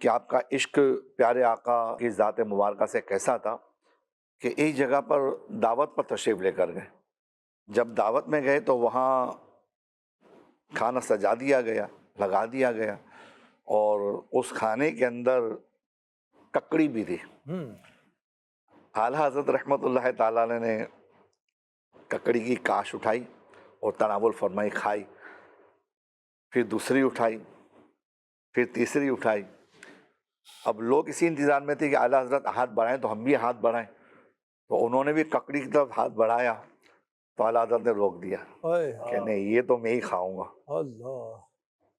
کہ آپ کا عشق پیارے آقا کی ذات مبارکہ سے کیسا تھا کہ ایک جگہ پر دعوت پر تشریف لے کر گئے۔ جب دعوت میں گئے تو وہاں کھانا سجا دیا گیا، لگا دیا گیا، اور اس کھانے کے اندر ککڑی بھی تھی۔ اعلیٰ حضرت رحمت اللہ تعالیٰ نے ککڑی کی کاش اٹھائی اور تناول فرمائی، کھائی، پھر دوسری اٹھائی، پھر تیسری اٹھائی۔ اب لوگ اسی انتظار میں تھے کہ اعلیٰ حضرت ہاتھ بڑھائیں تو ہم بھی ہاتھ بڑھائیں، تو انہوں نے بھی ککڑی کی طرف ہاتھ بڑھایا تو اعلیٰ حضرت نے روک دیا کہ نہیں، یہ تو میں ہی کھاؤں گا۔ اللہ!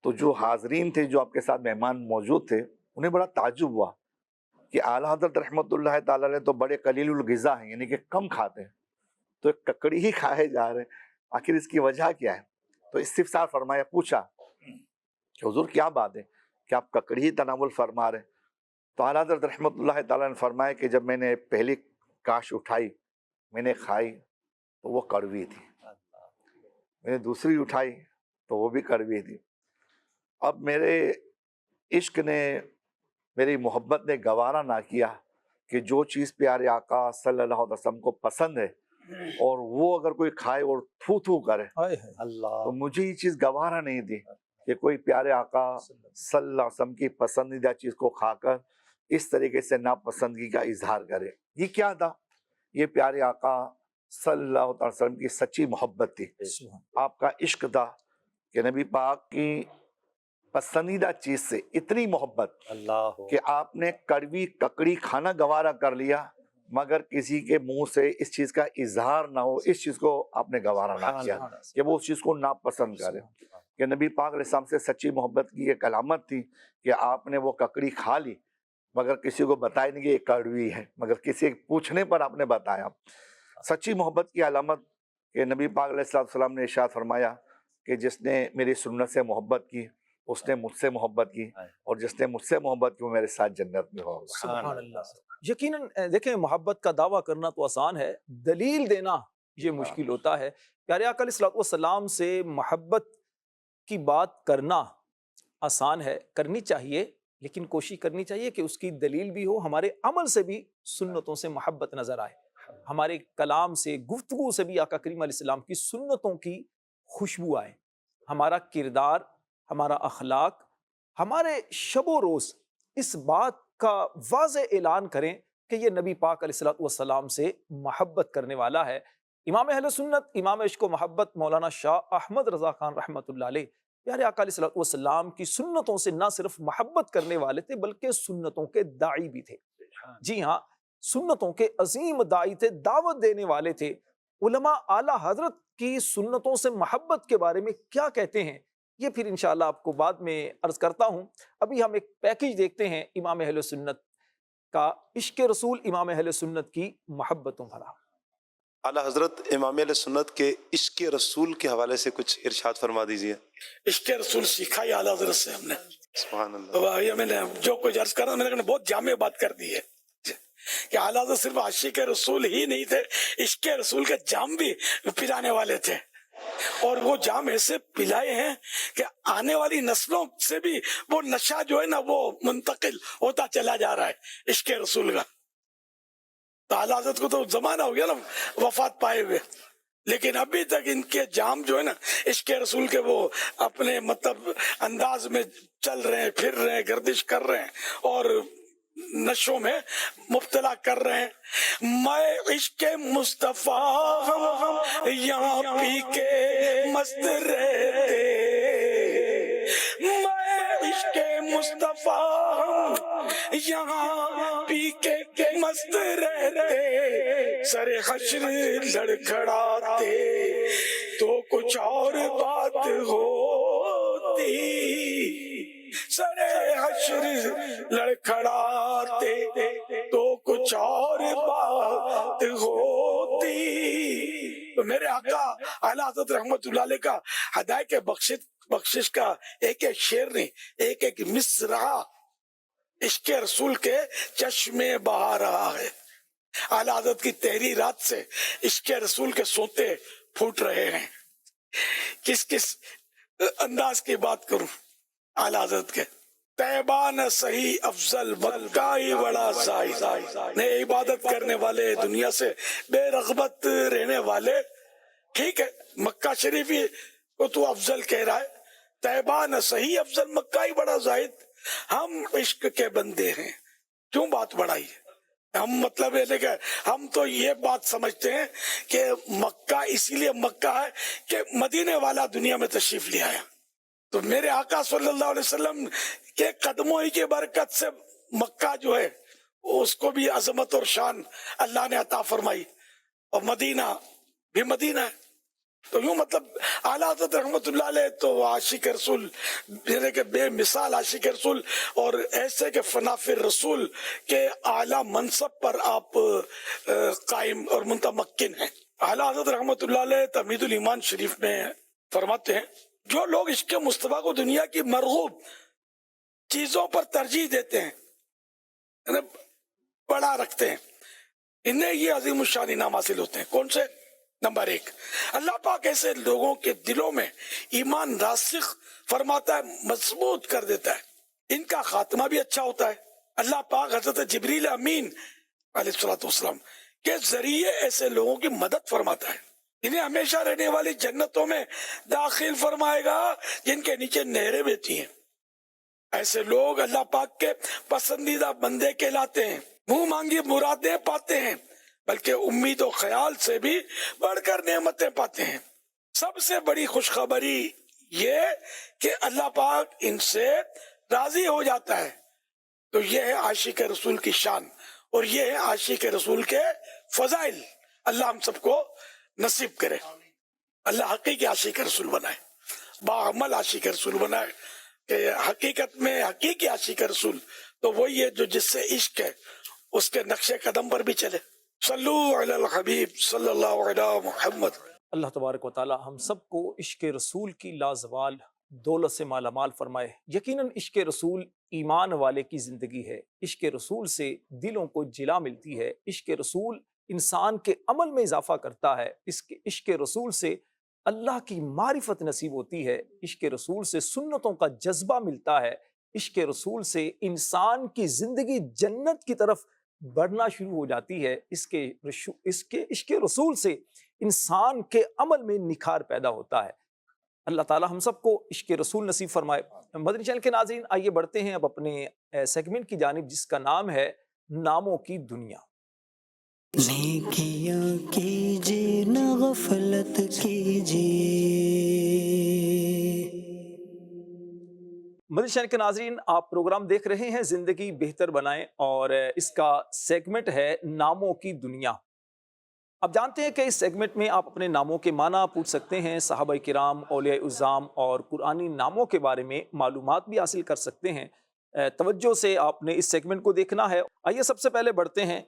تو جو حاضرین تھے، جو آپ کے ساتھ مہمان موجود تھے، انہیں بڑا تعجب ہوا کہ اعلیٰ حضرت رحمت اللہ تعالیٰ نے تو بڑے قلیل الغذا ہیں، یعنی کہ کم کھاتے ہیں، تو ایک ککڑی ہی کھائے جا رہے ہیں، آخر اس کی وجہ کیا ہے؟ تو استفسار فرمایا، پوچھا کہ حضور کیا بات ہے کہ آپ ککڑی ہی تناول فرما رہے ہیں؟ تو اعلیٰ حضرت رحمت اللہ تعالیٰ نے فرمایا کہ جب میں نے پہلی کاش اٹھائی، میں نے کھائی تو وہ کڑوی تھی، میں نے دوسری اٹھائی تو وہ بھی کڑوی تھی۔ اب میرے عشق نے، میری محبت نے گوارا نہ کیا کہ جو چیز پیارے آقا صلی اللہ علیہ وسلم کو پسند ہے اور وہ اگر کوئی کھائے اور تھو تھو کرے، اللہ، تو مجھے یہ چیز گوارا نہیں دی کہ کوئی پیارے آقا صلی اللہ علیہ وسلم کی پسندیدہ چیز کو کھا کر اس طریقے سے ناپسندگی کا اظہار کرے۔ یہ کیا تھا؟ یہ پیارے آقا صلی اللہ علیہ وسلم کی سچی محبت تھی، آپ کا عشق تھا کہ نبی پاک کی پسندیدہ چیز سے اتنی محبت اللہ، کہ آپ نے کڑوی ککڑی کھانا گوارا کر لیا مگر کسی کے منہ سے اس چیز کا اظہار نہ ہو، اس چیز کو آپ نے گوارا نہ کیا کہ وہ اس چیز کو ناپسند کرے. کہ نبی پاک علیہ السلام سے سچی محبت کی ایک علامت تھی کہ آپ نے وہ ککڑی کھا لی مگر کسی کو بتایا نہیں کہ یہ کڑوی ہے، مگر کسی پوچھنے پر آپ نے بتایا. سچی محبت کی علامت کہ نبی پاک علیہ السلام نے ارشاد فرمایا کہ جس نے میری سنت سے محبت کی اس نے مجھ سے محبت کی، اور جس نے مجھ سے محبت کی وہ میرے ساتھ جنت میں ہوگا. سبحان اللہ. یقیناً دیکھیں محبت کا دعویٰ کرنا تو آسان ہے، دلیل دینا یہ مشکل ہوتا ہے. پیارے آقا علیہ الصلوۃ والسلام سے محبت کی بات کرنا آسان ہے، کرنی چاہیے، لیکن کوشش کرنی چاہیے کہ اس کی دلیل بھی ہو، ہمارے عمل سے بھی سنتوں سے محبت نظر آئے، ہمارے کلام سے، گفتگو سے بھی آقا کریم علیہ السلام کی سنتوں کی خوشبو آئے، ہمارا کردار، ہمارا اخلاق، ہمارے شب و روز اس بات کا واضح اعلان کریں کہ یہ نبی پاک علیہ الصلوۃ والسلام سے محبت کرنے والا ہے. امام اہل سنت، امام عشق و محبت مولانا شاہ احمد رضا خان رحمۃ اللہ علیہ پیارے آقا علیہ الصلوۃ والسلام کی سنتوں سے نہ صرف محبت کرنے والے تھے بلکہ سنتوں کے داعی بھی تھے. جی ہاں، سنتوں کے عظیم داعی تھے، دعوت دینے والے تھے. علماء اعلیٰ حضرت کی سنتوں سے محبت کے بارے میں کیا کہتے ہیں یہ پھر انشاءاللہ آپ کو بعد میں عرض کرتا ہوں. ابھی ہم ایک پیکج دیکھتے ہیں امام اہل سنت کا، عشق رسول امام اہل سنت کی محبتوں بھرا. اعلیٰ حضرت امام علیہ سنت کے عشق رسول کے حوالے سے کچھ ارشاد فرما دیجیے. عشق رسول سیکھا ہی اعلیٰ حضرت سے ہم نے. سبحان اللہ. یہ میں نے جو کچھ عرض کر رہا میں نے بہت جامع بات کر دی ہے کہ اعلیٰ حضرت صرف عاشق رسول ہی نہیں تھے، عشق رسول کے جام بھی پلانے والے تھے، اور وہ جام ایسے پلائے ہیں کہ آنے والی نسلوں سے بھی وہ نشہ جو ہے نا وہ منتقل ہوتا چلا جا رہا ہے عشق رسول کا. تو اعلیٰ حضرت کو تو زمانہ ہو گیا نا وفات پائے ہوئے، لیکن ابھی تک ان کے جام جو ہے نا عشق رسول کے وہ اپنے مطلب انداز میں چل رہے ہیں، پھر رہے ہیں، گردش کر رہے ہیں اور نشوں میں مبتلا کر رہے ہیں. میں عشق مصطفیٰ یہاں پی کے مست رہتے، میں عشق مصطفیٰ یہاں پی کے مست رہتے، سر حشر لڑکھڑاتے تو کچھ اور بات ہوتی، سر حشر لڑکھڑاتے تو کچھ اور بات ہوتی. تو میرے آقا اعلیٰ حضرت رحمت اللہ علیہ کا ہدایت کے بخشش کا ایک ایک شعر نہیں، ایک ایک مصرع عشق رسول کے چشمے بہا رہا ہے. اعلیٰ حضرت کی تحریرات سے عشق رسول کے سوتے پھوٹ رہے ہیں. کس انداز کی بات کروں اعلیٰ حضرت کے. طیبہ نہ صحیح افضل مکہ ہی بڑا زاہد، نئے عبادت کرنے والے، دنیا سے بے رغبت رہنے والے. ٹھیک ہے مکہ شریف ہی کو تو افضل کہہ رہا ہے، طیبہ نہ صحیح افضل مکہ ہی بڑا زاہد. ہم عشق کے بندے ہیں، کیوں بات بڑھائی ہے؟ ہم مطلب ہے کہ ہم تو یہ بات سمجھتے ہیں کہ مکہ اسی لیے مکہ ہے کہ مدینے والا دنیا میں تشریف لے آیا. تو میرے آقا صلی اللہ علیہ وسلم کے قدموں ہی کی برکت سے مکہ جو ہے اس کو بھی عظمت اور شان اللہ نے عطا فرمائی، اور مدینہ بھی مدینہ ہے. تو یوں مطلب اعلیٰ حضرت رحمت اللہ علیہ تو عاشق رسول، یعنی کہ بے مثال عاشق رسول، اور ایسے کہ فنا فی الرسول کے اعلیٰ منصب پر آپ قائم اور متمکن ہیں. اعلیٰ حضرت رحمت اللہ علیہ تمہید الایمان شریف میں فرماتے ہیں جو لوگ عشق مصطفیٰ کو دنیا کی مرغوب چیزوں پر ترجیح دیتے ہیں، یعنی بڑا رکھتے ہیں، انہیں یہ عظیم الشان انعام حاصل ہوتے ہیں. کون سے؟ نمبر 1، اللہ پاک ایسے لوگوں کے دلوں میں ایمان راسخ فرماتا ہے، مضبوط کر دیتا ہے، ان کا خاتمہ بھی اچھا ہوتا ہے. اللہ پاک حضرت جبریل امین علیہ الصلوۃ والسلام کے ذریعے ایسے لوگوں کی مدد فرماتا ہے، انہیں ہمیشہ رہنے والی جنتوں میں داخل فرمائے گا جن کے نیچے نہریں بہتی ہیں. ایسے لوگ اللہ پاک کے پسندیدہ بندے کہلاتے ہیں، منہ مانگی مرادیں پاتے ہیں، بلکہ امید و خیال سے بھی بڑھ کر نعمتیں پاتے ہیں. سب سے بڑی خوشخبری یہ کہ اللہ پاک ان سے راضی ہو جاتا ہے. تو یہ ہے عاشق رسول کی شان اور یہ ہے عاشق رسول کے فضائل. اللہ ہم سب کو نصیب کرے. اللہ حقیقی عاشق رسول بنائے, باعمل عاشق رسول بنائے. کہ حقیقت میں حقیقی عاشق رسول تو وہی ہے جو جس سے عشق ہے اس کے نقش قدم پر بھی چلے. صلو علی الحبیب صلی اللہ علیہ محمد. اللہ تبارک و تعالی ہم سب کو عشق رسول کی لازوال دولت سے مالا مال فرمائے. یقیناً عشق رسول ایمان والے کی زندگی ہے. عشق رسول سے دلوں کو جلا ملتی ہے. عشق رسول انسان کے عمل میں اضافہ کرتا ہے. عشق رسول سے اللہ کی معرفت نصیب ہوتی ہے. عشق رسول سے سنتوں کا جذبہ ملتا ہے. عشق رسول سے انسان کی زندگی جنت کی طرف بڑھنا شروع ہو جاتی ہے. اس کے عشق رسول سے انسان کے عمل میں نکھار پیدا ہوتا ہے. اللہ تعالی ہم سب کو عشق رسول نصیب فرمائے. مدنی چینل کے ناظرین, آئیے بڑھتے ہیں اب اپنے سیگمنٹ کی جانب جس کا نام ہے ناموں کی دنیا. نیکیاں کیجیے نہ غفلت کیجیے. مدنی چینل کے ناظرین, آپ پروگرام دیکھ رہے ہیں زندگی بہتر بنائیں اور اس کا سیگمنٹ ہے ناموں کی دنیا. اب جانتے ہیں کہ اس سیگمنٹ میں آپ اپنے ناموں کے معنی پوچھ سکتے ہیں, صحابہ کرام, اولیاء اعظام اور قرآنی ناموں کے بارے میں معلومات بھی حاصل کر سکتے ہیں. توجہ سے آپ نے اس سیگمنٹ کو دیکھنا ہے. آئیے سب سے پہلے بڑھتے ہیں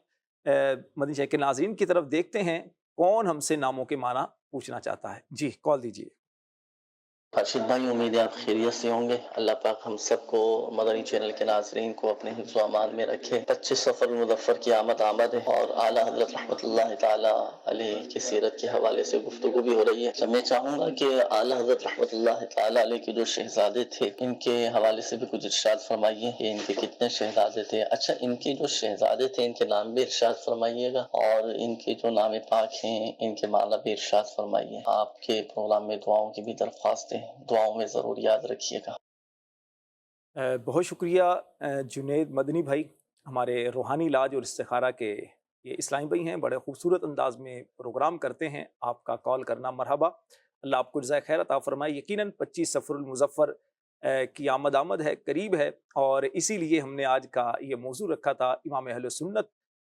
مدنی چینل کے ناظرین کی طرف, دیکھتے ہیں کون ہم سے ناموں کے معنی پوچھنا چاہتا ہے. جی کال دیجیے. راشد بھائی, امید ہے آپ خیریت سے ہوں گے. اللہ پاک ہم سب کو مدنی چینل کے ناظرین کو اپنے حفظ و امان میں رکھے. 25 سفر المظفر کی آمد ہے اور اعلیٰ حضرت رحمۃ اللہ تعالیٰ علیہ کی سیرت کے حوالے سے گفتگو بھی ہو رہی ہے. تو میں چاہوں گا کہ اعلیٰ حضرت رحمۃ اللہ تعالیٰ علیہ کے جو شہزادے تھے ان کے حوالے سے بھی کچھ ارشاد فرمائیے کہ ان کے کتنے شہزادے تھے. اچھا, ان کے جو شہزادے تھے ان کے نام بھی ارشاد فرمائیے گا اور ان کے جو نام پاک ہیں ان کے معنی بھی ارشاد فرمائیے. آپ کے پروگرام میں دعاؤں کی بھی درخواست ہے, دعاؤں میں ضرور یاد رکھیے گا. بہت شکریہ جنید مدنی بھائی, ہمارے روحانی علاج اور استخارہ کے یہ اسلامی بھائی ہیں. بڑے خوبصورت انداز میں پروگرام کرتے ہیں. آپ کا کال کرنا مرحبا. اللہ آپ کو جزائے خیر عطا فرمائے. یقیناً 25 سفر المظفر کی آمد ہے, قریب ہے, اور اسی لیے ہم نے آج کا یہ موضوع رکھا تھا امام اہل سنت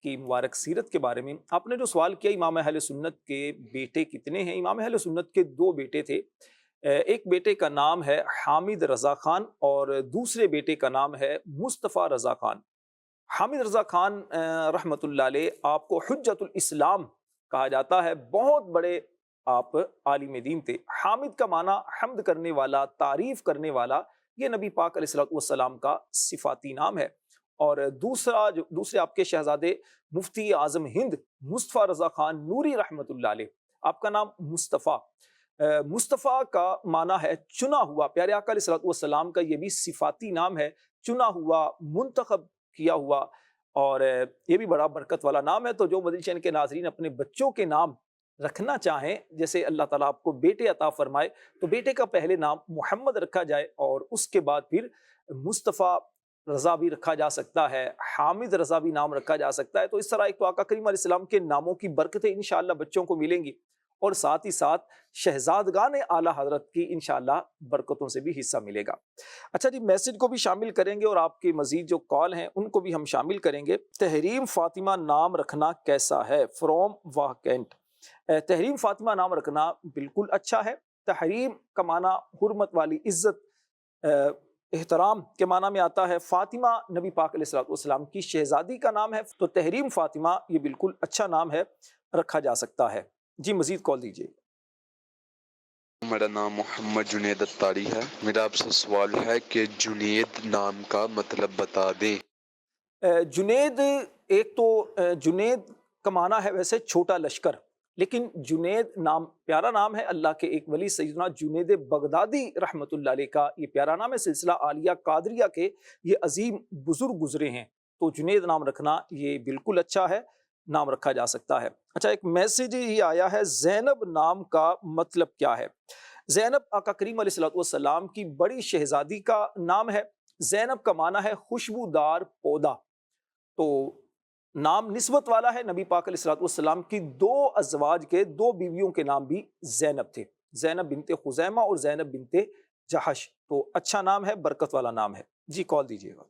کی مبارک سیرت کے بارے میں. آپ نے جو سوال کیا امام اہل سنت کے بیٹے کتنے ہیں, امام اہل سنت کے 2 بیٹے تھے. ایک بیٹے کا نام ہے حامد رضا خان اور دوسرے بیٹے کا نام ہے مصطفیٰ رضا خان. حامد رضا خان رحمۃ اللہ علیہ آپ کو حجت الاسلام کہا جاتا ہے. بہت بڑے آپ عالم دین تھے. حامد کا معنی حمد کرنے والا, تعریف کرنے والا. یہ نبی پاک علیہ الصلوۃ والسلام کا صفاتی نام ہے. اور دوسرے آپ کے شہزادے مفتی اعظم ہند مصطفیٰ رضا خان نوری رحمۃ اللہ علیہ, آپ کا نام مصطفیٰ. مصطفیٰ کا معنی ہے چنا ہوا. پیارے آقا علیہ الصلوۃ والسلام کا یہ بھی صفاتی نام ہے, چنا ہوا, منتخب کیا ہوا, اور یہ بھی بڑا برکت والا نام ہے. تو جو مدنی چینل کے ناظرین اپنے بچوں کے نام رکھنا چاہیں, جیسے اللہ تعالیٰ آپ کو بیٹے عطا فرمائے, تو بیٹے کا پہلے نام محمد رکھا جائے اور اس کے بعد پھر مصطفیٰ رضا بھی رکھا جا سکتا ہے, حامد رضا بھی نام رکھا جا سکتا ہے. تو اس طرح ایک تو آقا کریم علیہ السلام کے ناموں کی برکتیں انشاءاللہ بچوں کو ملیں گی, اور ساتھ ہی ساتھ شہزادگان اعلیٰ حضرت کی انشاءاللہ برکتوں سے بھی حصہ ملے گا. اچھا جی, میسج کو بھی شامل کریں گے اور آپ کے مزید جو کال ہیں ان کو بھی ہم شامل کریں گے. تحریم فاطمہ نام رکھنا کیسا ہے, فروم واہ کینٹ. تحریم فاطمہ نام رکھنا بالکل اچھا ہے. تحریم کا معنی حرمت والی, عزت, احترام کے معنی میں آتا ہے. فاطمہ نبی پاک علیہ الصلوۃ والسلام کی شہزادی کا نام ہے, تو تحریم فاطمہ یہ بالکل اچھا نام ہے, رکھا جا سکتا ہے. جی مزید کال دیجیے. میرا نام محمد جنید اتاری ہے. میرا آپ سے سوال ہے کہ جنید نام کا مطلب بتا دیں. جنید, ایک تو جنید کا معنی ہے ویسے چھوٹا لشکر, لیکن جنید نام پیارا نام ہے. اللہ کے ایک ولی سیدنا جنید بغدادی رحمۃ اللہ علیہ کا یہ پیارا نام ہے. سلسلہ عالیہ قادریہ کے یہ عظیم بزرگ گزرے ہیں, تو جنید نام رکھنا یہ بالکل اچھا ہے, نام رکھا جا سکتا ہے. اچھا, ایک میسج ہی آیا ہے, زینب نام کا مطلب کیا ہے. زینب آقا کریم علیہ الصلوۃ والسلام کی بڑی شہزادی کا نام ہے. زینب کا معنی ہے خوشبودار پودا, تو نام نسبت والا ہے. نبی پاک علیہ الصلوۃ والسلام کی 2 ازواج کے 2 بیویوں کے نام بھی زینب تھے, زینب بنت خزیمہ اور زینب بنت جہش. تو اچھا نام ہے, برکت والا نام ہے. جی کال دیجیے گا.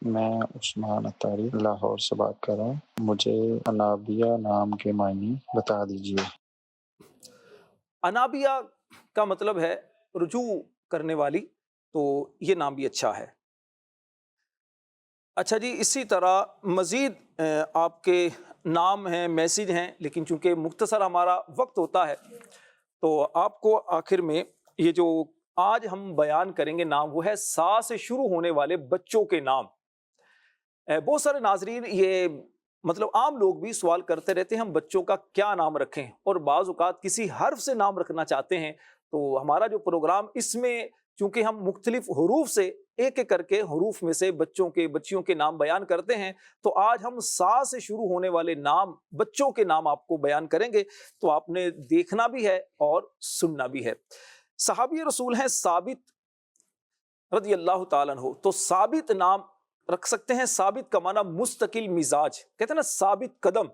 میں عثمان اتاری لاہور سے بات کر رہا ہوں. مجھے انابیہ نام کے معنی بتا دیجیے. انابیہ کا مطلب ہے رجوع کرنے والی، تو یہ نام بھی اچھا ہے. اچھا جی، اسی طرح مزید آپ کے نام ہیں، میسیج ہیں، لیکن چونکہ مختصر ہمارا وقت ہوتا ہے تو آپ کو آخر میں یہ جو آج ہم بیان کریں گے نام، وہ ہے سا سے شروع ہونے والے بچوں کے نام. بہت سارے ناظرین یہ مطلب عام لوگ بھی سوال کرتے رہتے ہیں ہم بچوں کا کیا نام رکھیں، اور بعض اوقات کسی حرف سے نام رکھنا چاہتے ہیں. تو ہمارا جو پروگرام اس میں چونکہ ہم مختلف حروف سے ایک ایک کر کے حروف میں سے بچوں کے بچیوں کے نام بیان کرتے ہیں، تو آج ہم سا سے شروع ہونے والے نام بچوں کے نام آپ کو بیان کریں گے. تو آپ نے دیکھنا بھی ہے اور سننا بھی ہے. صحابی رسول ہیں ثابت رضی اللہ تعالیٰ عنہ، تو ثابت نام رکھ سکتے ہیں. ثابت کا معنی مستقل مزاج، کہتے ہیں نا ثابت قدم،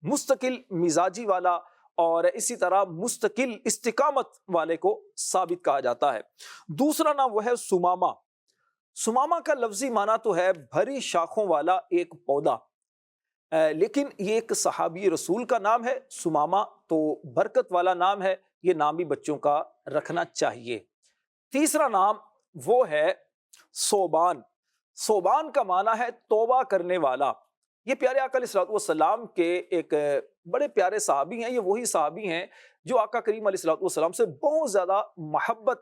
مستقل مزاجی والا، اور اسی طرح مستقل استقامت والے کو ثابت کہا جاتا ہے. دوسرا نام وہ ہے سمامہ. سمامہ کا لفظی معنی تو ہے بھری شاخوں والا ایک پودا، لیکن یہ ایک صحابی رسول کا نام ہے سمامہ، تو برکت والا نام ہے. یہ نام بھی بچوں کا رکھنا چاہیے. تیسرا نام وہ ہے صوبان. صوبان کا معنی ہے توبہ کرنے والا. یہ پیارے آقا علیہ الصلوۃ والسلام کے ایک بڑے پیارے صحابی ہیں. یہ وہی صحابی ہیں جو آقا کریم علیہ الصلوۃ والسلام سے بہت زیادہ محبت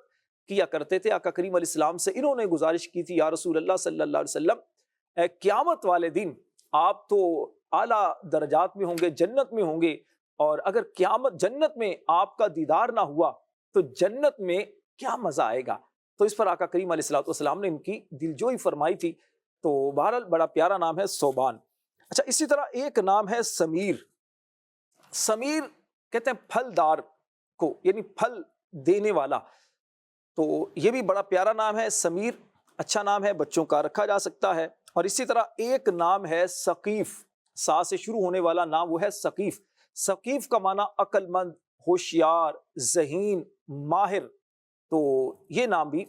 کیا کرتے تھے. آقا کریم علیہ السلام سے انہوں نے گزارش کی تھی، یا رسول اللہ صلی اللہ علیہ وسلم، قیامت والے دن آپ تو اعلیٰ درجات میں ہوں گے، جنت میں ہوں گے، اور اگر قیامت جنت میں آپ کا دیدار نہ ہوا تو جنت میں کیا مزہ آئے گا. تو اس پر آقا کریم علیہ الصلوۃ والسلام نے ان کی دلجوئی فرمائی تھی. تو بہرحال بڑا پیارا نام ہے صوبان. اچھا، اسی طرح ایک نام ہے سمیر. سمیر کہتے ہیں پھلدار کو، یعنی پھل دینے والا. تو یہ بھی بڑا پیارا نام ہے سمیر، اچھا نام ہے، بچوں کا رکھا جا سکتا ہے. اور اسی طرح ایک نام ہے ثقیف. سا سے شروع ہونے والا نام وہ ہے ثقیف. ثقیف کا معنی عقل مند، ہوشیار، ذہین، ماہر. تو یہ نام بھی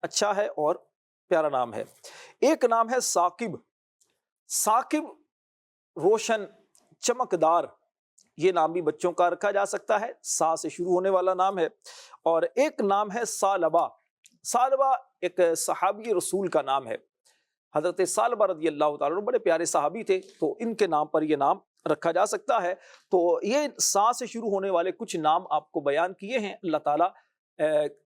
اچھا ہے اور پیارا نام ہے. ایک نام ہے ثاقب. ثاقب روشن، چمکدار. یہ نام بھی بچوں کا رکھا جا سکتا ہے، سا سے شروع ہونے والا نام ہے. اور ایک نام ہے ثعلبہ. ثعلبہ ایک صحابی رسول کا نام ہے. حضرت ثعلبہ رضی اللہ تعالیٰ عنہ بڑے پیارے صحابی تھے، تو ان کے نام پر یہ نام رکھا جا سکتا ہے. تو یہ سا سے شروع ہونے والے کچھ نام آپ کو بیان کیے ہیں. اللہ تعالیٰ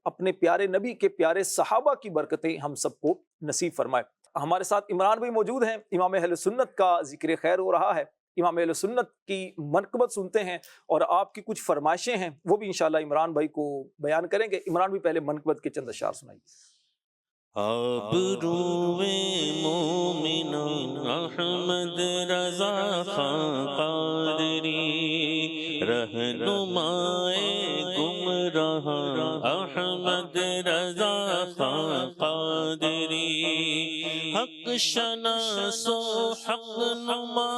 اپنے پیارے نبی کے پیارے صحابہ کی برکتیں ہم سب کو نصیب فرمائے. ہمارے ساتھ عمران بھائی موجود ہیں. امام اہل سنت کا ذکر خیر ہو رہا ہے. امام اہل سنت کی منقبت سنتے ہیں، اور آپ کی کچھ فرمائشیں ہیں وہ بھی انشاءاللہ عمران بھائی کو بیان کریں گے. عمران بھائی پہلے منقبت کے چند اشعار سنائیے. آبروئے مومن احمد رضا خان قادری، رہنمائے گمراہ احمد رضا خان قادری، حق شناس و حق نما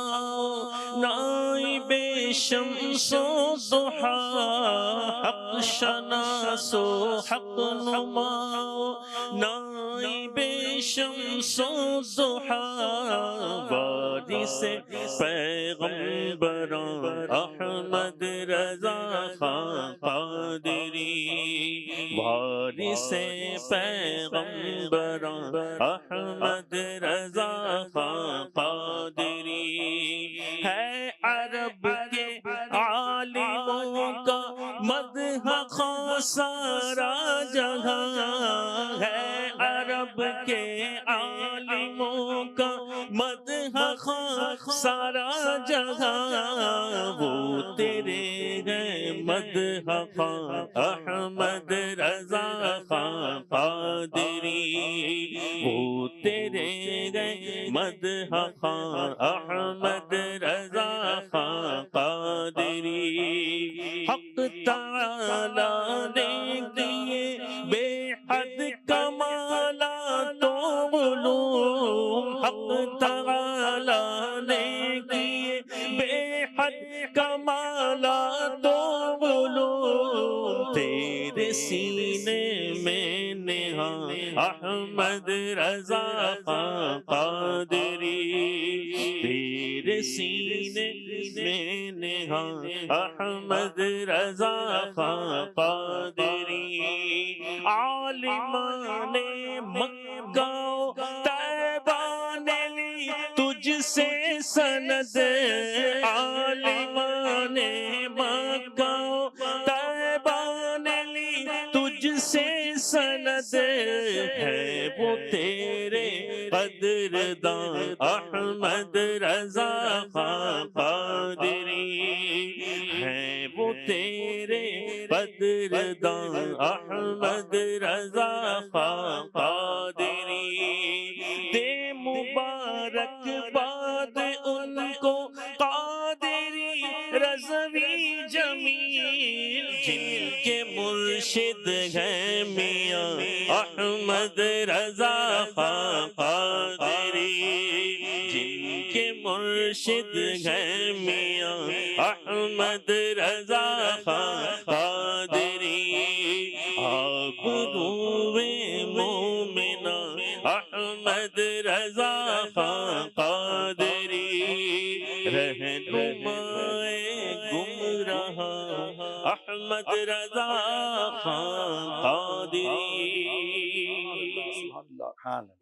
نائب شمس و ضحیٰ، حق شناس و حق نما نائب شمس و ضحیٰ، وارث پیغمبران احمد رضا خان قادری، وارث پیغمبران احمد رضا خان قادری، ہے عرب کے عالموں کا مدح خواں سارا جہاں، ہے عرب کے عالموں کا مدح خواں سارا جہاں، وہ تیرے گئے مدح خواں احمد رضا خان قادری، وہ تیرے گئے مدح خواں احمد رضا خان قادری، حق تعالیٰ نے دیے بے حد کمالات و علوم، حق تعالیٰ نے دیے بے حد کمالات و علوم، تیرے سینے میں نے احمد رضا خان قادری، تیرے سینے میں نہاں احمد رضا خان قادری، عالمان مکہ و طیبہ نے لی تجھ سے سند، عالمان مکہ و طیبہ نے لی تجھ سے سند، ہے وہ تیرے قدردان احمد رضا خان قادری، ہے وہ تیرے قدردان احمد رضا خان قادری، دے مبارک باد ان کو قادری رضوی جمیل، جن کے مرشد ہیں میاں احمد رضا خان قادری، جن کے مرشد ہیں میاں احمد رضا خان قادری، آپ روئے مومنہ احمد رضا خان قادری، رہنمائے گمراہ احمد رضا خان قادری۔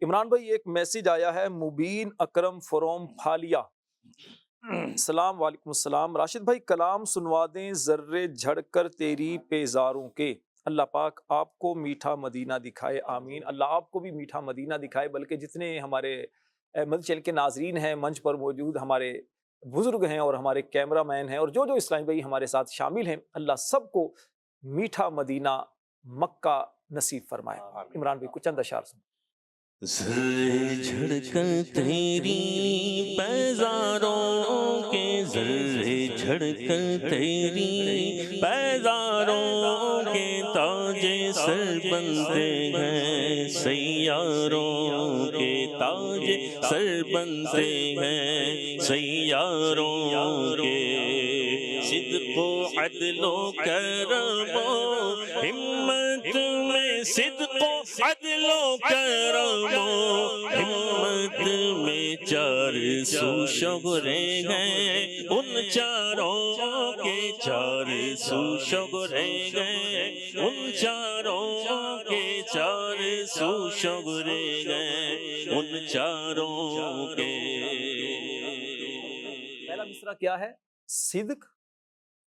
عمران بھائی ایک میسیج آیا ہے مبین اکرم فروم پھالیا، السلام وعلیکم السلام، راشد بھائی کلام سنوا دیں ذرے جھڑ کر تیری پیزاروں کے، اللہ پاک آپ کو میٹھا مدینہ دکھائے، آمین، اللہ آپ کو بھی میٹھا مدینہ دکھائے، بلکہ جتنے ہمارے مدنی چینل کے ناظرین ہیں، منچ پر موجود ہمارے بزرگ ہیں اور ہمارے کیمرہ مین ہیں اور جو اسلامی بھائی ہمارے ساتھ شامل ہیں، اللہ سب کو میٹھا مدینہ مکہ نصیب فرمائے۔ عمران بھائی کچھ چند اشعار سن۔ ذرے جھڑ کر تیری پیزاروں کے، ذرے جھڑ کر تیری پیزاروں کے، تاج سر بنتے ہیں سیاروں کے، تاج سر بنتے ہیں سیاروں کے، صدق و عدل و کرم و ہمت میں، صدق و عدل و کرم و ہمت میں، چار سو شعرے ہیں ان چاروں کے، چار سو شعرے ہیں ان چاروں کے، چار سو شعرے ہیں ان چاروں کے۔ پہلا مصرع کیا ہے؟ صدق،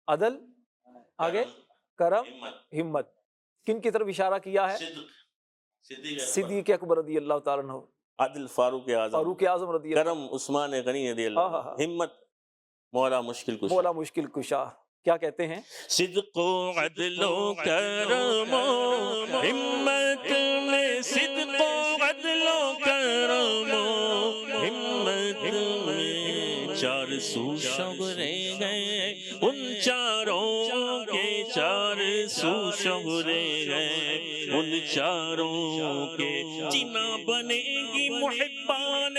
عدل، آگے کرم، ہمت، کن کی طرف اشارہ کیا ہے؟ صدیق اکبر رضی اللہ تعالیٰ عنہ، عدل فاروق اعظم، فاروق اعظم رضی اللہ، کرم عثمان غنی رضی اللہ، ہمت مولا مشکل کشا، مولا مشکل کشا، کیا کہتے ہیں؟ صدق و عدل و کرم و ہمت میں، صدق و عدل و کرم و ہمت میں، چار سو شعرے ہیں ان چاروں کے، چار سو شعرے ہیں ان چاروں کے، جنا بنے گی محبان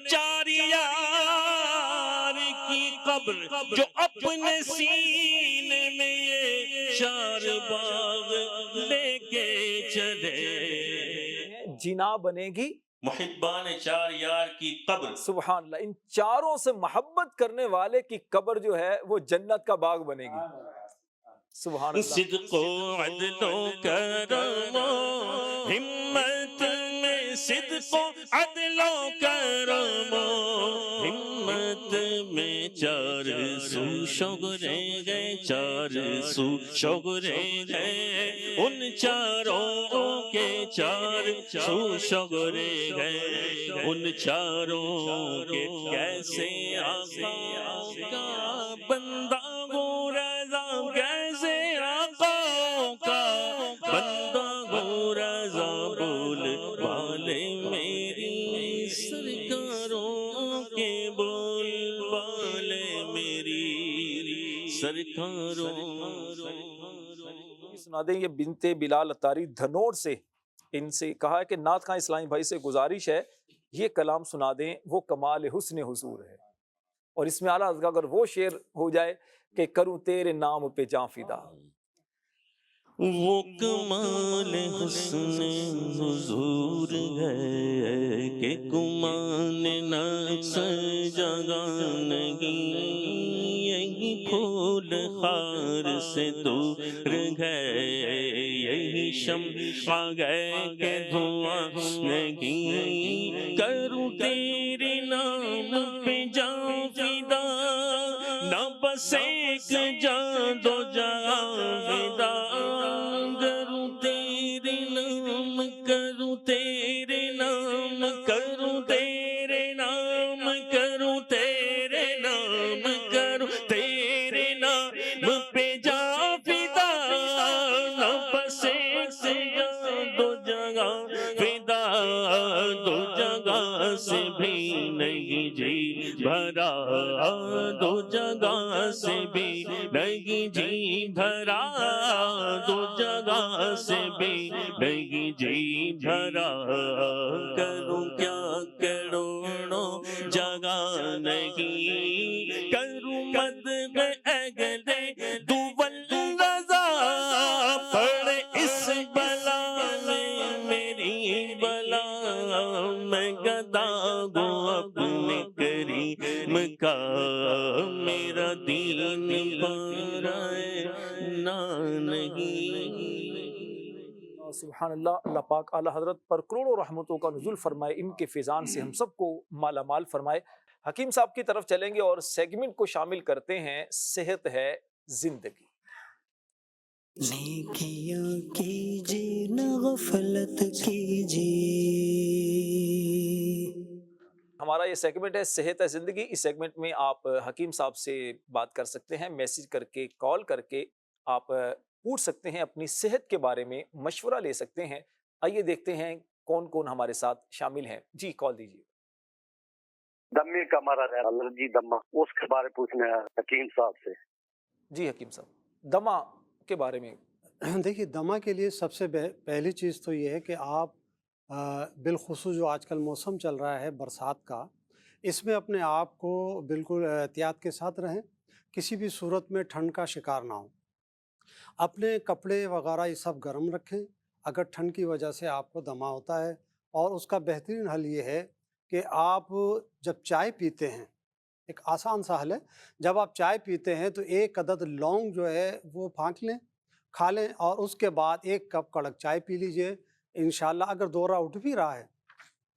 چار یار کی قبر، جو اپنے سینے میں یہ چار باغ لے کے چلے، جنا بنے گی محبان چار یار کی قبر، سبحان اللہ، ان چاروں سے محبت کرنے والے کی قبر جو ہے وہ جنت کا باغ بنے گی، سبحان اللہ۔ صدق و عدل و کرم و ہمت میں، صدق و عدل و کرم و ہمت میں، چار سو شعرے گئے، چار سو شعرے گئے ان چاروں کے، چار سو شعرے گئے ان چاروں کے، کیسے آقا کا بندہ گو رضا، کیسے آقا کا بندہ گو رضا، بول والے میری سرکاروں کے، بول والے میری سرکاروں۔ سنا دیں یہ بنت بلال اتاری دھنوڑ سے، ان سے کہا ہے کہ نعت خواں اسلامی بھائی سے گزارش ہے یہ کلام سنا دیں، وہ کمال حسن حضور ہے، اور اس میں اعلیٰ اگر وہ شعر ہو جائے کہ کروں تیرے نام پہ جاں فدا، وہ کمال حسن حضور ہے کہ گمان نقص جگہ نہیں، یہی پھول خار سے دور ہے، یہی شمع ہے کہ دھواں نہیں، کروں تیرے نام پہ جاں فدا، نہ بس ایک جان دو جہاں فدا، کروں تیرے نام، کروں تیرے نام، کروں تیرے نام، کروں تیرے نام، کروں تیرے نام پہ جاں فدا، نہ بس ایک جان دو جگہ فدا، دو جگہ سے بھی نہیں جی بھرا، دو جگہ سے بھی نہیں جی بھرا، دو جگہ سے بھی نہیں جی بھرا، کروں کیا کروڑوں جگہ نہیں، کروں مد اگلے دول رضا، پڑ اس بلا میں میری بلا، میں گدا گو اپنے کریم کا، میرا دین برائے نہ نہیں۔ سبحان اللہ۔ اللہ پاک اعلیٰ حضرت پر کروڑوں رحمتوں کا نزول فرمائے، ان کے فیضان سے ہم سب کو مالا مال فرمائے۔ حکیم صاحب کی طرف چلیں گے اور سیگمنٹ کو شامل کرتے ہیں صحت ہے زندگی۔ نیکیاں کیجیے نہ غفلت کیجیے۔ ہمارا یہ سیگمنٹ ہے صحت ہے زندگی۔ اس سیگمنٹ میں آپ حکیم صاحب سے بات کر سکتے ہیں، میسج کر کے، کال کر کے آپ پوچھ سکتے ہیں، اپنی صحت کے بارے میں مشورہ لے سکتے ہیں۔ آئیے دیکھتے ہیں کون کون ہمارے ساتھ شامل ہیں۔ جی کال دیجیے۔ دمی کا مرض ہے، الرجی دمہ، اس کے بارے پوچھنا ہے حکیم صاحب سے۔ جی حکیم صاحب، دمہ کے بارے میں۔ دیکھیے دمہ کے لیے سب سے پہلی چیز تو یہ ہے کہ آپ بالخصوص جو آج کل موسم چل رہا ہے برسات کا، اس میں اپنے آپ کو بالکل احتیاط کے ساتھ رہیں، کسی بھی صورت میں ٹھنڈ کا شکار نہ ہوں، اپنے کپڑے وغیرہ یہ سب گرم رکھیں اگر ٹھنڈ کی وجہ سے آپ کو دمہ ہوتا ہے۔ اور اس کا بہترین حل یہ ہے کہ آپ جب چائے پیتے ہیں، ایک آسان سا حل ہے، جب آپ چائے پیتے ہیں تو ایک عدد لونگ جو ہے وہ پھانک لیں، کھا لیں، اور اس کے بعد ایک کپ کڑک چائے پی لیجئے۔ انشاءاللہ اگر دورہ اٹھ بھی رہا ہے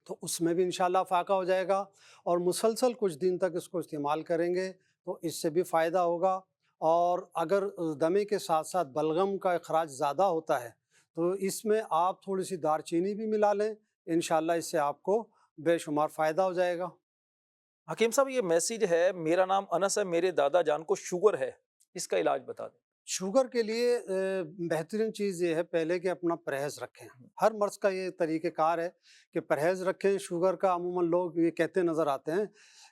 تو اس میں بھی انشاءاللہ فاقہ ہو جائے گا، اور مسلسل کچھ دن تک اس کو استعمال کریں گے تو اس سے بھی فائدہ ہوگا۔ اور اگر دمے کے ساتھ ساتھ بلغم کا اخراج زیادہ ہوتا ہے تو اس میں آپ تھوڑی سی دار چینی بھی ملا لیں، انشاءاللہ اس سے آپ کو بے شمار فائدہ ہو جائے گا۔ حکیم صاحب یہ میسیج ہے، میرا نام انس ہے، میرے دادا جان کو شوگر ہے، اس کا علاج بتا دیں۔ شوگر کے لیے بہترین چیز یہ ہے پہلے کہ اپنا پرہیز رکھیں۔ ہر مرض کا یہ طریقہ کار ہے کہ پرہیز رکھیں۔ شوگر کا عموماً لوگ یہ کہتے نظر آتے ہیں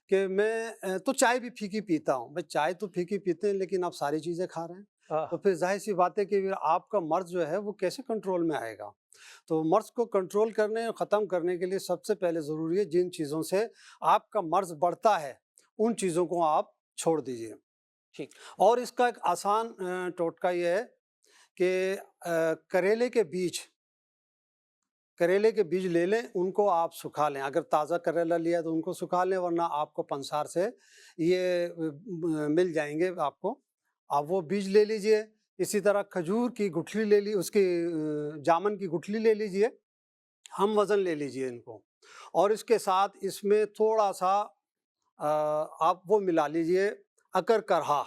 کہ میں تو چائے بھی پھیکی پیتا ہوں۔ بھائی چائے تو پھیکی پیتے ہیں لیکن آپ ساری چیزیں کھا رہے ہیں، تو پھر ظاہر سی بات ہے کہ آپ کا مرض جو ہے وہ کیسے کنٹرول میں آئے گا؟ تو مرض کو کنٹرول کرنے اور ختم کرنے کے لیے سب سے پہلے ضروری ہے جن چیزوں سے آپ کا مرض بڑھتا ہے ان چیزوں کو آپ چھوڑ دیجئے۔ ٹھیک۔ اور اس کا ایک آسان ٹوٹکا یہ ہے کہ کریلے کے بیج لے لیں، ان کو آپ سکھا لیں۔ اگر تازہ کریلا لیا تو ان کو سکھا لیں، ورنہ آپ کو پنسار سے یہ مل جائیں گے آپ کو، آپ وہ بیج لے لیجئے۔ اسی طرح کھجور کی گٹھلی لے لی، اس کی جامن کی گٹھلی لے لیجئے، ہم وزن لے لیجئے ان کو، اور اس کے ساتھ اس میں تھوڑا سا آپ وہ ملا لیجئے اکر کرہا،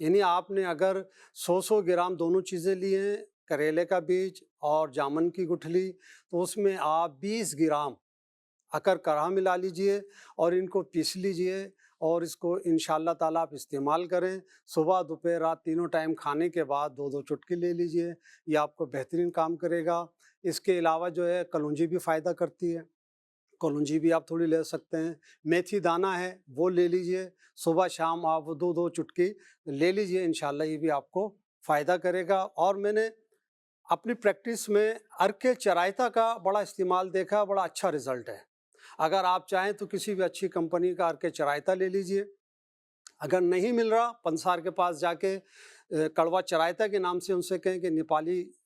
یعنی آپ نے اگر 100 گرام دونوں چیزیں لی ہیں، کریلے کا بیج اور جامن کی گٹھلی، تو اس میں آپ 20 گرام اکر کرہا ملا لیجئے اور ان کو پیس لیجئے، اور اس کو انشاءاللہ تعالیٰ آپ استعمال کریں۔ صبح دوپہر رات تینوں ٹائم کھانے کے بعد 2 چٹکی لے لیجئے، یہ آپ کو بہترین کام کرے گا۔ اس کے علاوہ جو ہے کلونجی بھی فائدہ کرتی ہے، کلونجی بھی آپ تھوڑی لے سکتے ہیں۔ میتھی دانہ ہے وہ لے لیجئے، صبح شام آپ 2 چٹکی لے لیجئے، انشاءاللہ یہ بھی آپ کو فائدہ کرے گا۔ اور میں نے اپنی پریکٹس میں ارک چرائتا کا بڑا استعمال دیکھا، بڑا اچھا رزلٹ ہے۔ اگر آپ چاہیں تو کسی بھی اچھی کمپنی کا ارک چرائتا لے لیجئے، اگر نہیں مل رہا پنسار کے پاس جا کے کڑوا چرائتا کے نام سے ان سے کہیں کہ نیپالی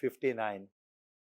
59।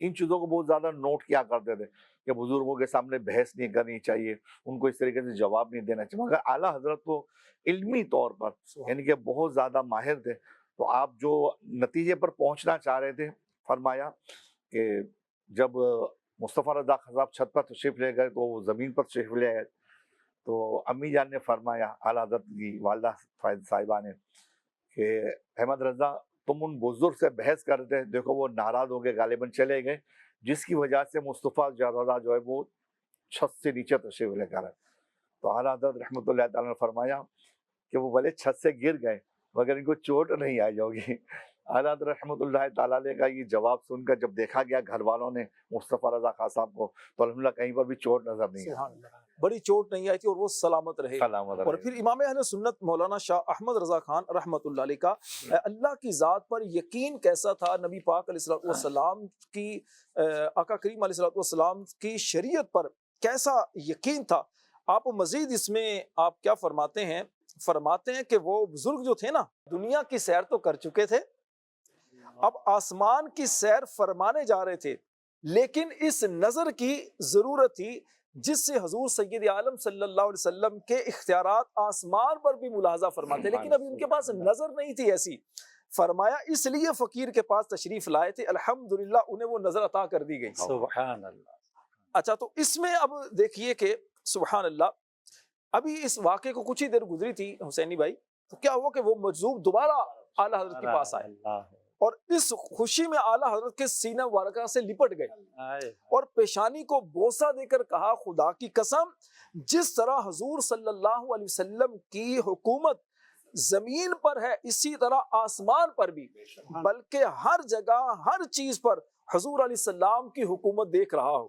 ان چیزوں کو بہت زیادہ نوٹ کیا کرتے تھے کہ بزرگوں کے سامنے بحث نہیں کرنی چاہیے، ان کو اس طریقے سے جواب نہیں دینا چاہیے، مگر اعلیٰ حضرت تو علمی طور پر یعنی کہ بہت زیادہ ماہر تھے. تو آپ جو نتیجے پر پہنچنا چاہ رہے تھے، فرمایا کہ جب مصطفیٰ رضا خان صاحب چھت پر تشریف لے گئے تو وہ زمین پر تشریف لے گئے، تو امی جان نے فرمایا، اعلیٰ حضرت کی والدہ صاحبہ نے، کہ احمد رضا تم ان بزرگ سے بحث کرتے ہیں، دیکھو وہ ناراض ہو گئے، غالباً چلے گئے، جس کی وجہ سے مصطفیٰ رضا جو ہے وہ چھت سے نیچے تشریف لے کر آئے. تو اعلیٰ حضرت رحمۃ اللہ تعالیٰ نے فرمایا کہ وہ بھلے چھت سے گر گئے مگر ان کو چوٹ نہیں آئی ہوگی. اعلیٰ حضرت رحمۃ اللہ تعالیٰ علیہ کا یہ جواب سن کر جب دیکھا گیا گھر والوں نے مصطفیٰ رضا خان صاحب کو، تو الحمدللہ کہیں پر بھی چوٹ نظر نہیں آئی. سبحان اللہ، بڑی چوٹ نہیں آئی تھی اور وہ سلامت رہے. اور پھر امام اہل سنت مولانا شاہ احمد رضا خان رحمۃ اللہ علیہ کا اللہ کی ذات پر یقین کیسا تھا، نبی پاک علیہ الصلوۃ والسلام کی آقا کریم علیہ الصلوۃ والسلام کی شریعت پر کیسا یقین تھا. آپ مزید اس میں آپ کیا فرماتے ہیں کہ وہ بزرگ جو تھے نا، دنیا کی سیر تو کر چکے تھے، اب آسمان کی سیر فرمانے جا رہے تھے، لیکن اس نظر کی ضرورت تھی جس سے حضور سید عالم صلی اللہ علیہ وسلم کے اختیارات آسمان پر بھی ملاحظہ فرماتے، لیکن ابھی ان کے پاس نظر نہیں تھی ایسی. فرمایا اس لیے فقیر کے پاس تشریف لائے تھے، الحمدللہ انہیں وہ نظر عطا کر دی گئی. سبحان اللہ. اچھا، تو اس میں اب دیکھیے کہ سبحان اللہ، ابھی اس واقعے کو کچھ ہی دیر گزری تھی حسینی بھائی، تو کیا ہوا کہ وہ مجذوب دوبارہ اعلیٰ حضرت کے پاس آئے اور اس خوشی میں اعلیٰ حضرت کے سینہ مبارکہ سے لپٹ گئے اور پیشانی کو بوسہ دے کر کہا، خدا کی قسم جس طرح حضور صلی اللہ علیہ وسلم کی حکومت زمین پر ہے اسی طرح آسمان پر بھی، بلکہ ہر جگہ ہر چیز پر حضور علیہ السلام کی حکومت دیکھ رہا ہو.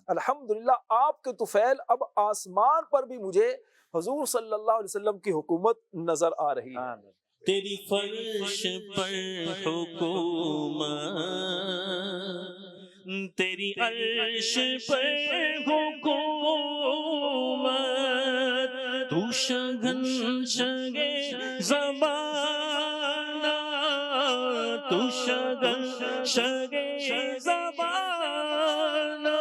الحمدللہ آپ کے طفیل اب آسمان پر بھی مجھے حضور صلی اللہ علیہ وسلم کی حکومت نظر آ رہی ہے. تیری فرش پر حکومت، تیری عرش پر حکومت، تو شگن شگے زمانہ، تو شگن شگے زمانہ،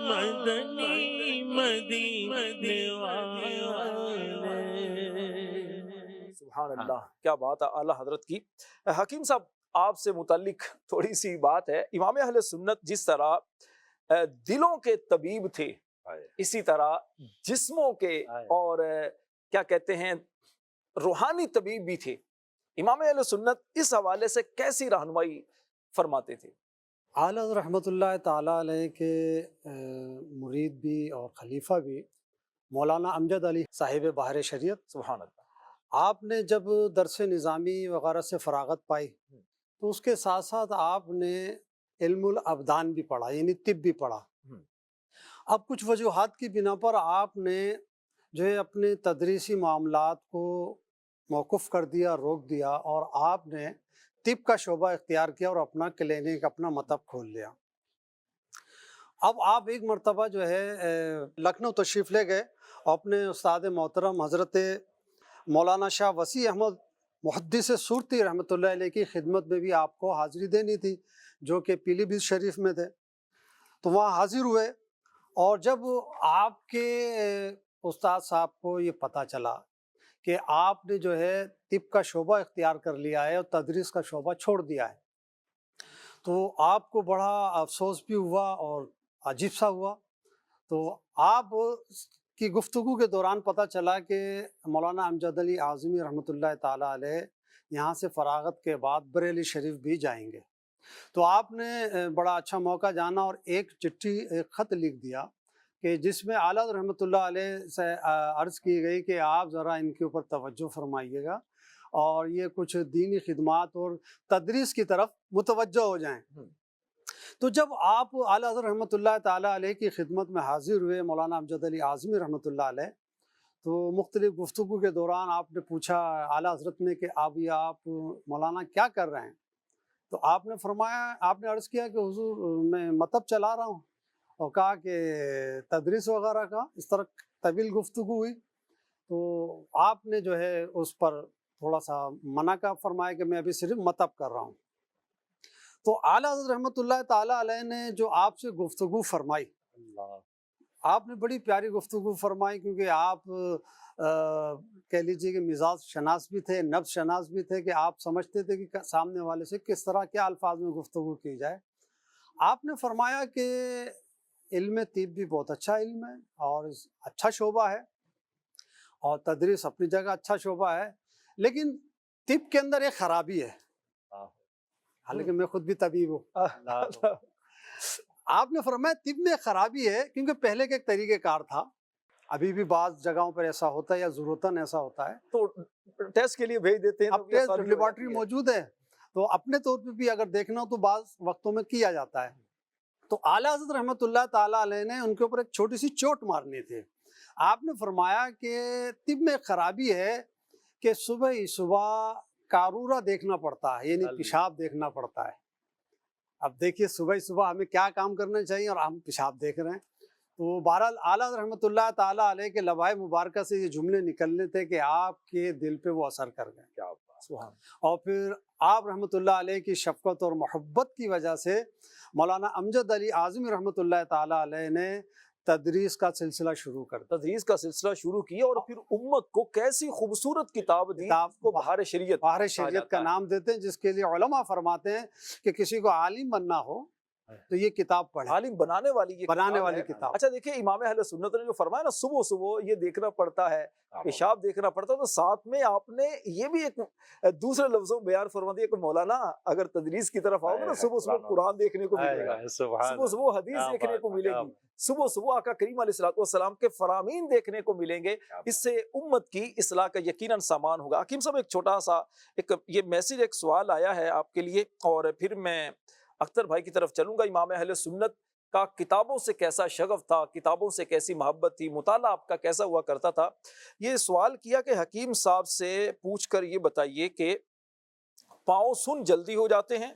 مدنی مدینے والے. سبحان اللہ، کیا بات ہے اعلیٰ حضرت کی. حکیم صاحب آپ سے متعلق تھوڑی سی بات ہے. امام اہل سنت جس طرح دلوں کے طبیب تھے، اسی طرح جسموں کے اور کیا کہتے ہیں روحانی طبیب بھی تھے. امام اہل سنت اس حوالے سے کیسی رہنمائی فرماتے تھے؟ اعلیٰ حضرت رحمۃ اللہ تعالیٰ علیہ کے مرید بھی اور خلیفہ بھی مولانا امجد علی صاحب بحر شریعت، سبحان اللہ، آپ نے جب درس نظامی وغیرہ سے فراغت پائی تو اس کے ساتھ ساتھ آپ نے علم الابدان بھی پڑھا، یعنی طب بھی پڑھا. اب کچھ وجوہات کی بنا پر آپ نے جو ہے اپنے تدریسی معاملات کو موقف کر دیا، روک دیا، اور آپ نے طب کا شعبہ اختیار کیا اور اپنا کلینک، اپنا مطب کھول لیا. اب آپ ایک مرتبہ جو ہے لکھنؤ تشریف لے گئے اور اپنے استاد محترم حضرت مولانا شاہ وسیع احمد محدث سورتی رحمۃ اللہ علیہ کی خدمت میں بھی آپ کو حاضری دینی تھی، جو کہ پیلی بھیت شریف میں تھے. تو وہاں حاضر ہوئے، اور جب آپ کے استاد صاحب کو یہ پتہ چلا کہ آپ نے جو ہے طب کا شعبہ اختیار کر لیا ہے اور تدریس کا شعبہ چھوڑ دیا ہے، تو آپ کو بڑا افسوس بھی ہوا اور عجیب سا ہوا. تو آپ کی گفتگو کے دوران پتہ چلا کہ مولانا امجد علی اعظمی رحمۃ اللہ تعالیٰ علیہ یہاں سے فراغت کے بعد بریلی شریف بھی جائیں گے. تو آپ نے بڑا اچھا موقع جانا اور ایک چٹھی، ایک خط لکھ دیا کہ جس میں اعلیٰ رحمۃ اللہ علیہ سے عرض کی گئی کہ آپ ذرا ان کے اوپر توجہ فرمائیے گا اور یہ کچھ دینی خدمات اور تدریس کی طرف متوجہ ہو جائیں. تو جب آپ اعلیٰ حضرت رحمۃ اللہ تعالیٰ علیہ کی خدمت میں حاضر ہوئے مولانا امجد علی اعظمی رحمۃ اللہ علیہ، تو مختلف گفتگو کے دوران آپ نے پوچھا اعلیٰ حضرت نے کہ اب یہ آپ مولانا کیا کر رہے ہیں؟ تو آپ نے فرمایا، آپ نے عرض کیا کہ حضور میں مطب چلا رہا ہوں، اور کہا کہ تدریس وغیرہ کا اس طرح طویل گفتگو ہوئی. تو آپ نے جو ہے اس پر تھوڑا سا منع کا فرمایا کہ میں ابھی صرف مطب کر رہا ہوں. تو اعلیٰ حضرت رحمۃ اللہ تعالیٰ علیہ نے جو آپ سے گفتگو فرمائی، آپ نے بڑی پیاری گفتگو فرمائی، کیونکہ آپ کہہ لیجیے کہ مزاج شناس بھی تھے، نفس شناس بھی تھے، کہ آپ سمجھتے تھے کہ سامنے والے سے کس طرح کیا الفاظ میں گفتگو کی جائے۔ آپ نے فرمایا کہ علم طب بھی بہت اچھا علم ہے اور اچھا شعبہ ہے، اور تدریس اپنی جگہ اچھا شعبہ ہے، لیکن طب کے اندر ایک خرابی ہے، حالانکہ میں خود بھی طبیب ہوں۔ آپ نے فرمایا طب میں ایک خرابی ہے، کیونکہ پہلے کا ایک طریقہ کار تھا، ابھی بھی بعض جگہوں پر ایسا ہوتا ہے یا ضرورتاً ایسا ہوتا ہے، تو ٹیسٹ کے لیے بھیج دیتے ہیں، اب ٹیسٹ لیبارٹری موجود ہے، تو اپنے طور پہ بھی اگر دیکھنا ہو تو بعض وقتوں میں کیا جاتا ہے۔ تو اعلیٰ حضرت رحمۃ اللہ تعالیٰ علیہ نے ان کے اوپر ایک چھوٹی سی چوٹ مارنی تھی۔ آپ نے فرمایا کہ طب میں خرابی ہے کہ صبح ہی صبح قارورہ دیکھنا پڑتا ہے، یعنی پیشاب دیکھنا پڑتا ہے۔ اب دیکھیے صبح ہی صبح ہمیں کیا کام کرنا چاہیے اور ہم پیشاب دیکھ رہے ہیں۔ تو بہرحال اعلیٰ رحمۃ اللہ تعالیٰ علیہ کے لوائے مبارکہ سے یہ جملے نکلنے تھے کہ آپ کے دل پہ وہ اثر کر گئے، اور پھر آپ رحمۃ اللہ علیہ کی شفقت اور محبت کی وجہ سے مولانا امجد علی اعظمی رحمۃ اللہ تعالیٰ علیہ نے تدریس کا سلسلہ شروع کر دیا، تدریس کا سلسلہ شروع کیا، اور پھر امت کو کیسی خوبصورت کتاب دی، کو بہار شریعت، بہار شریعت کا نام دیتے ہیں، جس کے لیے علماء فرماتے ہیں کہ کسی کو عالم بننا ہو تو یہ کتاب پڑھے، عالم بنانے والی یہ بنانے والی کتاب۔ اچھا دیکھیں، امام اہل سنت نے جو فرمایا نا، صبح صبح یہ دیکھنا پڑتا ہے، پیشاب دیکھنا پڑتا ہے، تو ساتھ میں آپ نے یہ بھی ایک دوسرے لفظوں میں بیان فرما دیا کہ مولانا اگر تدریس کی طرف آؤ گے نا، صبح صبح قرآن دیکھنے کو ملے گا، صبح صبح حدیث دیکھنے کو ملے گی، صبح صبح آقا کریم علیہ الصلوۃ والسلام کے فرامین دیکھنے کو ملیں گے، اس سے امت کی اصلاح کا یقیناً سامان ہوگا۔ حکیم صاحب ایک چھوٹا سا یہ میسج، ایک سوال آیا ہے آپ کے لیے، اور پھر میں اختر بھائی کی طرف چلوں گا۔ امام اہل سنت کا کتابوں سے کیسا شغف تھا، کتابوں سے کیسی محبت تھی، مطالعہ آپ کا کیسا ہوا کرتا تھا؟ یہ سوال کیا کہ حکیم صاحب سے پوچھ کر یہ بتائیے کہ پاؤں سن جلدی ہو جاتے ہیں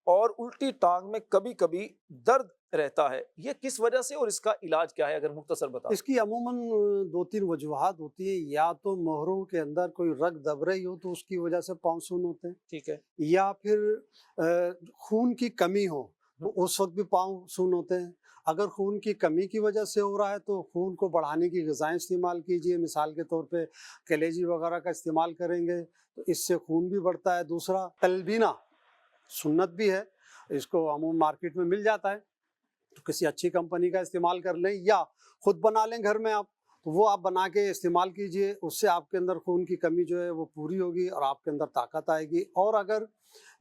اور الٹی ٹانگ میں کبھی کبھی درد رہتا ہے، یہ کس وجہ سے اور اس کا علاج کیا ہے، اگر مختصر بتا؟ اس کی عموماً 2-3 وجوہات ہوتی ہیں، یا تو مہروں کے اندر کوئی رگ دب رہی ہو تو اس کی وجہ سے پاؤں سن ہوتے ہیں، ٹھیک ہے، یا پھر خون کی کمی ہو تو اس وقت بھی پاؤں سن ہوتے ہیں۔ اگر خون کی کمی کی وجہ سے ہو رہا ہے تو خون کو بڑھانے کی غذائیں استعمال کیجیے، مثال کے طور پہ کلیجی وغیرہ کا استعمال کریں گے تو اس سے خون بھی بڑھتا ہے۔ دوسرا تلبینہ سنت بھی ہے، اس کو عموم مارکیٹ میں مل جاتا ہے، تو کسی اچھی کمپنی کا استعمال کر لیں، یا خود بنا لیں گھر میں آپ، تو وہ آپ بنا کے استعمال کیجئے، اس سے آپ کے اندر خون کی کمی جو ہے وہ پوری ہوگی اور آپ کے اندر طاقت آئے گی۔ اور اگر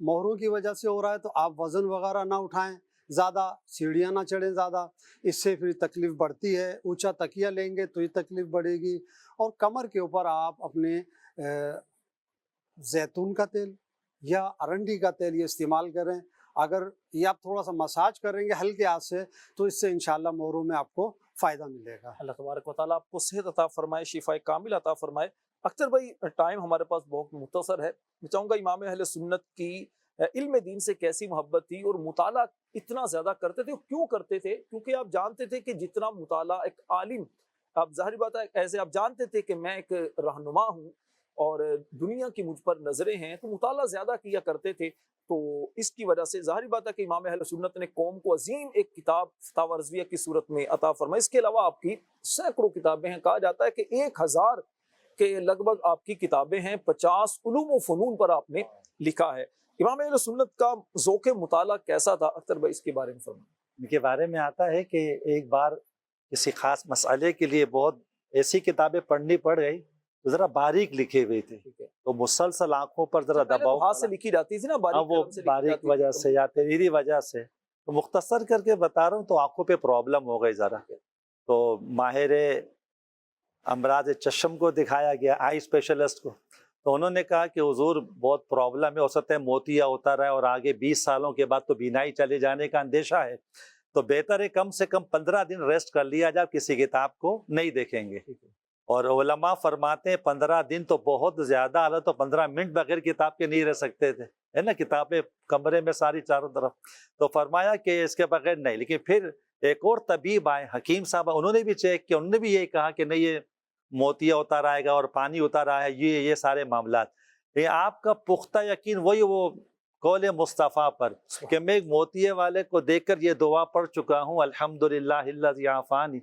مہروں کی وجہ سے ہو رہا ہے تو آپ وزن وغیرہ نہ اٹھائیں زیادہ، سیڑھیاں نہ چڑھیں زیادہ، اس سے پھر تکلیف بڑھتی ہے۔ اونچا تکیہ لیں گے تو یہ تکلیف بڑھے گی۔ اور کمر کے اوپر آپ اپنے زیتون کا تیل یا ارنڈی کا تیل یہ استعمال کریں، اگر یہ آپ تھوڑا سا مساج کریں گے ہلکے ہاتھ سے تو اس سے انشاءاللہ مہروں میں آپ کو فائدہ ملے گا۔ اللہ تبارک و تعالیٰ آپ کو صحت عطا فرمائے، شفاء کامل عطا فرمائے۔ اختر بھائی ٹائم ہمارے پاس بہت مختصر ہے، میں چاہوں گا امام اہل سنت کی علم دین سے کیسی محبت تھی اور مطالعہ اتنا زیادہ کرتے تھے، کیوں کرتے تھے؟ کیونکہ آپ جانتے تھے کہ جتنا مطالعہ ایک عالم، آپ ظاہر بات ہے ایسے آپ جانتے تھے کہ میں ایک رہنما ہوں اور دنیا کی مجھ پر نظریں ہیں، تو مطالعہ زیادہ کیا کرتے تھے، تو اس کی وجہ سے ظاہر بات ہے کہ امام اہل سنت نے قوم کو عظیم ایک کتاب فتاوی رضویہ کی صورت میں عطا فرمائی۔ اس کے علاوہ آپ کی سینکڑوں کتابیں ہیں، کہا جاتا ہے کہ 1000 کے لگ بھگ آپ کی کتابیں ہیں، 50 علوم و فنون پر آپ نے لکھا ہے۔ امام اہل سنت کا ذوق مطالعہ کیسا تھا؟ اختر بھائی اس کے بارے میں فرمائیں۔ ان کے بارے میں آتا ہے کہ ایک بار کسی خاص مسئلے کے لیے بہت ایسی کتابیں پڑھنی پڑ گئی تو ذرا باریک لکھی ہوئی تھی، تو مسلسل آنکھوں پر ذرا دباؤ، ہاتھ سے لکھی جاتی تھی نا، وہ باریک وجہ سے یا تحریری وجہ سے، تو مختصر کر کے بتا رہا ہوں، تو آنکھوں پہ پرابلم ہو گئی ذرا، تو ماہر امراض چشم کو دکھایا گیا، آئی اسپیشلسٹ کو، تو انہوں نے کہا کہ حضور بہت پرابلم ہے، ہو سکتا ہے موتیا ہوتا رہا ہے اور آگے 20 سالوں کے بعد تو بینائی چلے جانے کا اندیشہ ہے، تو بہتر ہے کم سے کم 15 دن ریسٹ کر لیا جائے، کسی کتاب کو نہیں دیکھیں گے۔ اور علماء فرماتے ہیں 15 دن تو بہت زیادہ، حالت تو 15 منٹ بغیر کتاب کے نہیں رہ سکتے تھے، ہے نا، کتابیں کمرے میں ساری چاروں طرف، تو فرمایا کہ اس کے بغیر نہیں۔ لیکن پھر ایک اور طبیب آئے، حکیم صاحب، انہوں نے بھی چیک کیا، انہوں نے بھی یہی کہا کہ نہیں، یہ موتیا ہوتا رہے گا اور پانی ہوتا رہا ہے، یہ سارے معاملات۔ یہ آپ کا پختہ یقین وہی وہ قول مصطفیٰ پر کہ میں ایک موتیے والے کو دیکھ کر یہ دعا پڑھ چکا ہوں، الحمدللہ الذی عافانی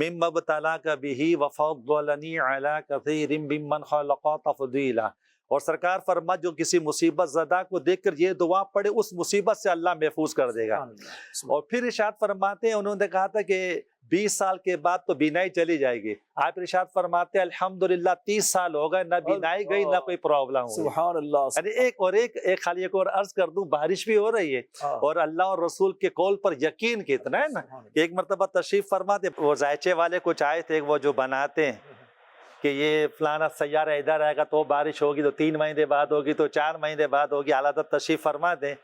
مما ابتلاک بہ وفضلنی علی کثیر ممن خلق تفضیلا. اور سرکار فرما جو کسی مصیبت زدہ کو دیکھ کر یہ دعا پڑھے اس مصیبت سے اللہ محفوظ کر دے گا. اور پھر ارشاد فرماتے ہیں، انہوں نے کہا تھا کہ 20 سال کے بعد تو بینائی چلی جائے گی، آپ ارشاد فرماتے ہیں الحمدللہ 30 سال ہو گئے، نہ بینائی گئی نہ کوئی پرابلم ہوئی. سبحان اللہ. یعنی ایک خالی ایک اور عرض کر دوں، بارش بھی ہو رہی ہے اور اللہ اور رسول کے قول پر یقین کتنا ہے نا. ایک مرتبہ تشریف فرماتے، وہ ذائچے والے کچھ آئے تھے، وہ جو بناتے ہیں کہ یہ فلانا سیارہ ادھر آئے گا تو بارش ہوگی، تو 3 مہینے بعد ہوگی، تو 4 مہینے بعد ہوگی. اعلیٰ حضرت تشریف فرما دیں،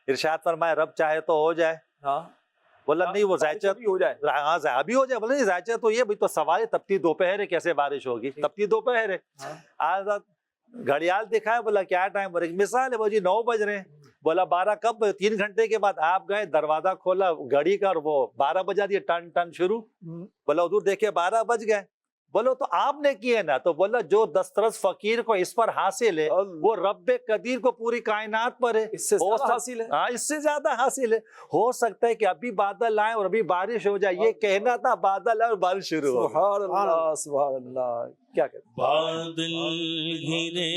ارشاد فرمائے رب چاہے تو ہو جائے. بولا نہیں وہ ذائچہ بھی ہو جائے، ہاں ابھی ہو جائے. بولا نہیں ذائچہ تو یہ بھی تو سوال ہے، تپتی دوپہر ہے، کیسے بارش ہوگی؟ تپتی دوپہر ہے. آزاد گھڑیال دکھایا، بولا کیا ٹائم؟ بولا ایک مثال ہے، وہ جی 9 بج رہے ہیں. بولا 12 کب؟ 3 گھنٹے کے بعد. آپ گئے دروازہ کھولا گھڑی کا اور وہ 12 بجا دیا، ٹن ٹن شروع. بولا حضور دیکھے 12 بج گئے. بولو تو آپ نے کیے نا. تو بولا جو دسترس فقیر کو اس پر حاصل ہے وہ رب قدیر کو پوری کائنات پر ہے. اس سے زیادہ حاصل ہے. ہاں اس سے زیادہ حاصل ہے. ہو سکتا ہے کہ ابھی بادل آئے اور ابھی بارش ہو جائے، یہ کہنا تھا بادل آئے اور بارش شروع ہو. سبحان اللہ سبحان اللہ. کیا کہتے ہیں؟ بادل گھرے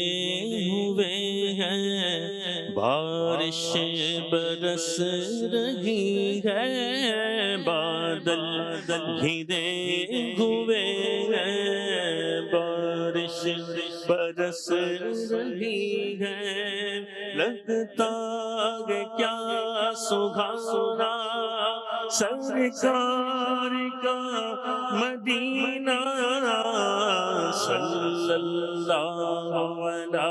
ہوئے ہیں، بارش برس رہی ہے. بادل گھرے ہوئے ہیں، بارش برس رہی ہے. لگتا ہے کیا سہانا سرکار کا مدینہ، صلی اللہ علی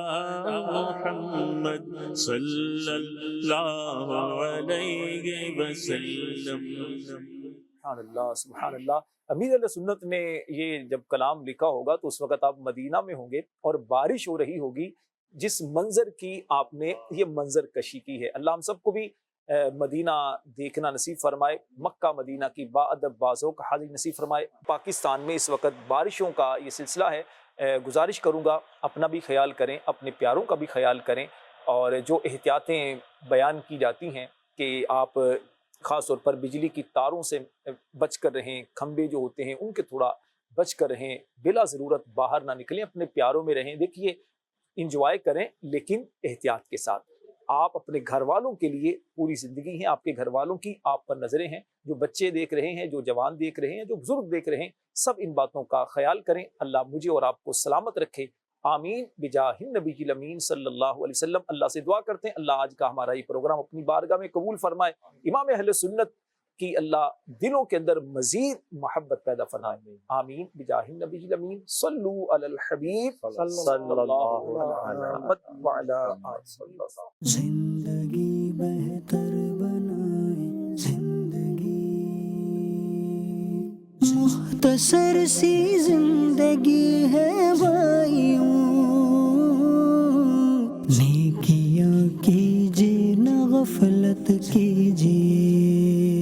محمد صلی اللہ علیہ وسلم. سبحان اللہ سبحان اللہ. امیر علیہ سنت نے یہ جب کلام لکھا ہوگا تو اس وقت آپ مدینہ میں ہوں گے اور بارش ہو رہی ہوگی. جس منظر کی آپ نے یہ منظر کشی کی ہے، اللہ ہم سب کو بھی مدینہ دیکھنا نصیب فرمائے، مکہ مدینہ کی باادب بازوق حاضری نصیب فرمائے. پاکستان میں اس وقت بارشوں کا یہ سلسلہ ہے. گزارش کروں گا اپنا بھی خیال کریں، اپنے پیاروں کا بھی خیال کریں، اور جو احتیاطیں بیان کی جاتی ہیں کہ آپ خاص طور پر بجلی کی تاروں سے بچ کر رہیں، کھمبے جو ہوتے ہیں ان کے تھوڑا بچ کر رہیں، بلا ضرورت باہر نہ نکلیں، اپنے پیاروں میں رہیں. دیکھیے انجوائے کریں لیکن احتیاط کے ساتھ. آپ اپنے گھر والوں کے لیے پوری زندگی ہیں، آپ کے گھر والوں کی آپ پر نظریں ہیں، جو بچے دیکھ رہے ہیں، جو جوان دیکھ رہے ہیں، جو بزرگ دیکھ رہے ہیں، سب ان باتوں کا خیال کریں. اللہ مجھے اور آپ کو سلامت رکھے، آمین بجاہ النبی الامین صلی اللہ علیہ وسلم. اللہ سے دعا کرتے ہیں اللہ آج کا ہمارا یہ پروگرام اپنی بارگاہ میں قبول فرمائے. امام اہل سنت کی اللہ دلوں کے اندر مزید محبت پیدا فرمائے، آمین بجاہ النبی الامین. صلو علی الحبیب صلی اللہ علیہ محمد وعلی آلہ وسلم. زندگی بہتر بنائے، زندگی مختصر سی زندگی ہے بھائیوں، نیکیاں کیجیے نہ غفلت کیجیے.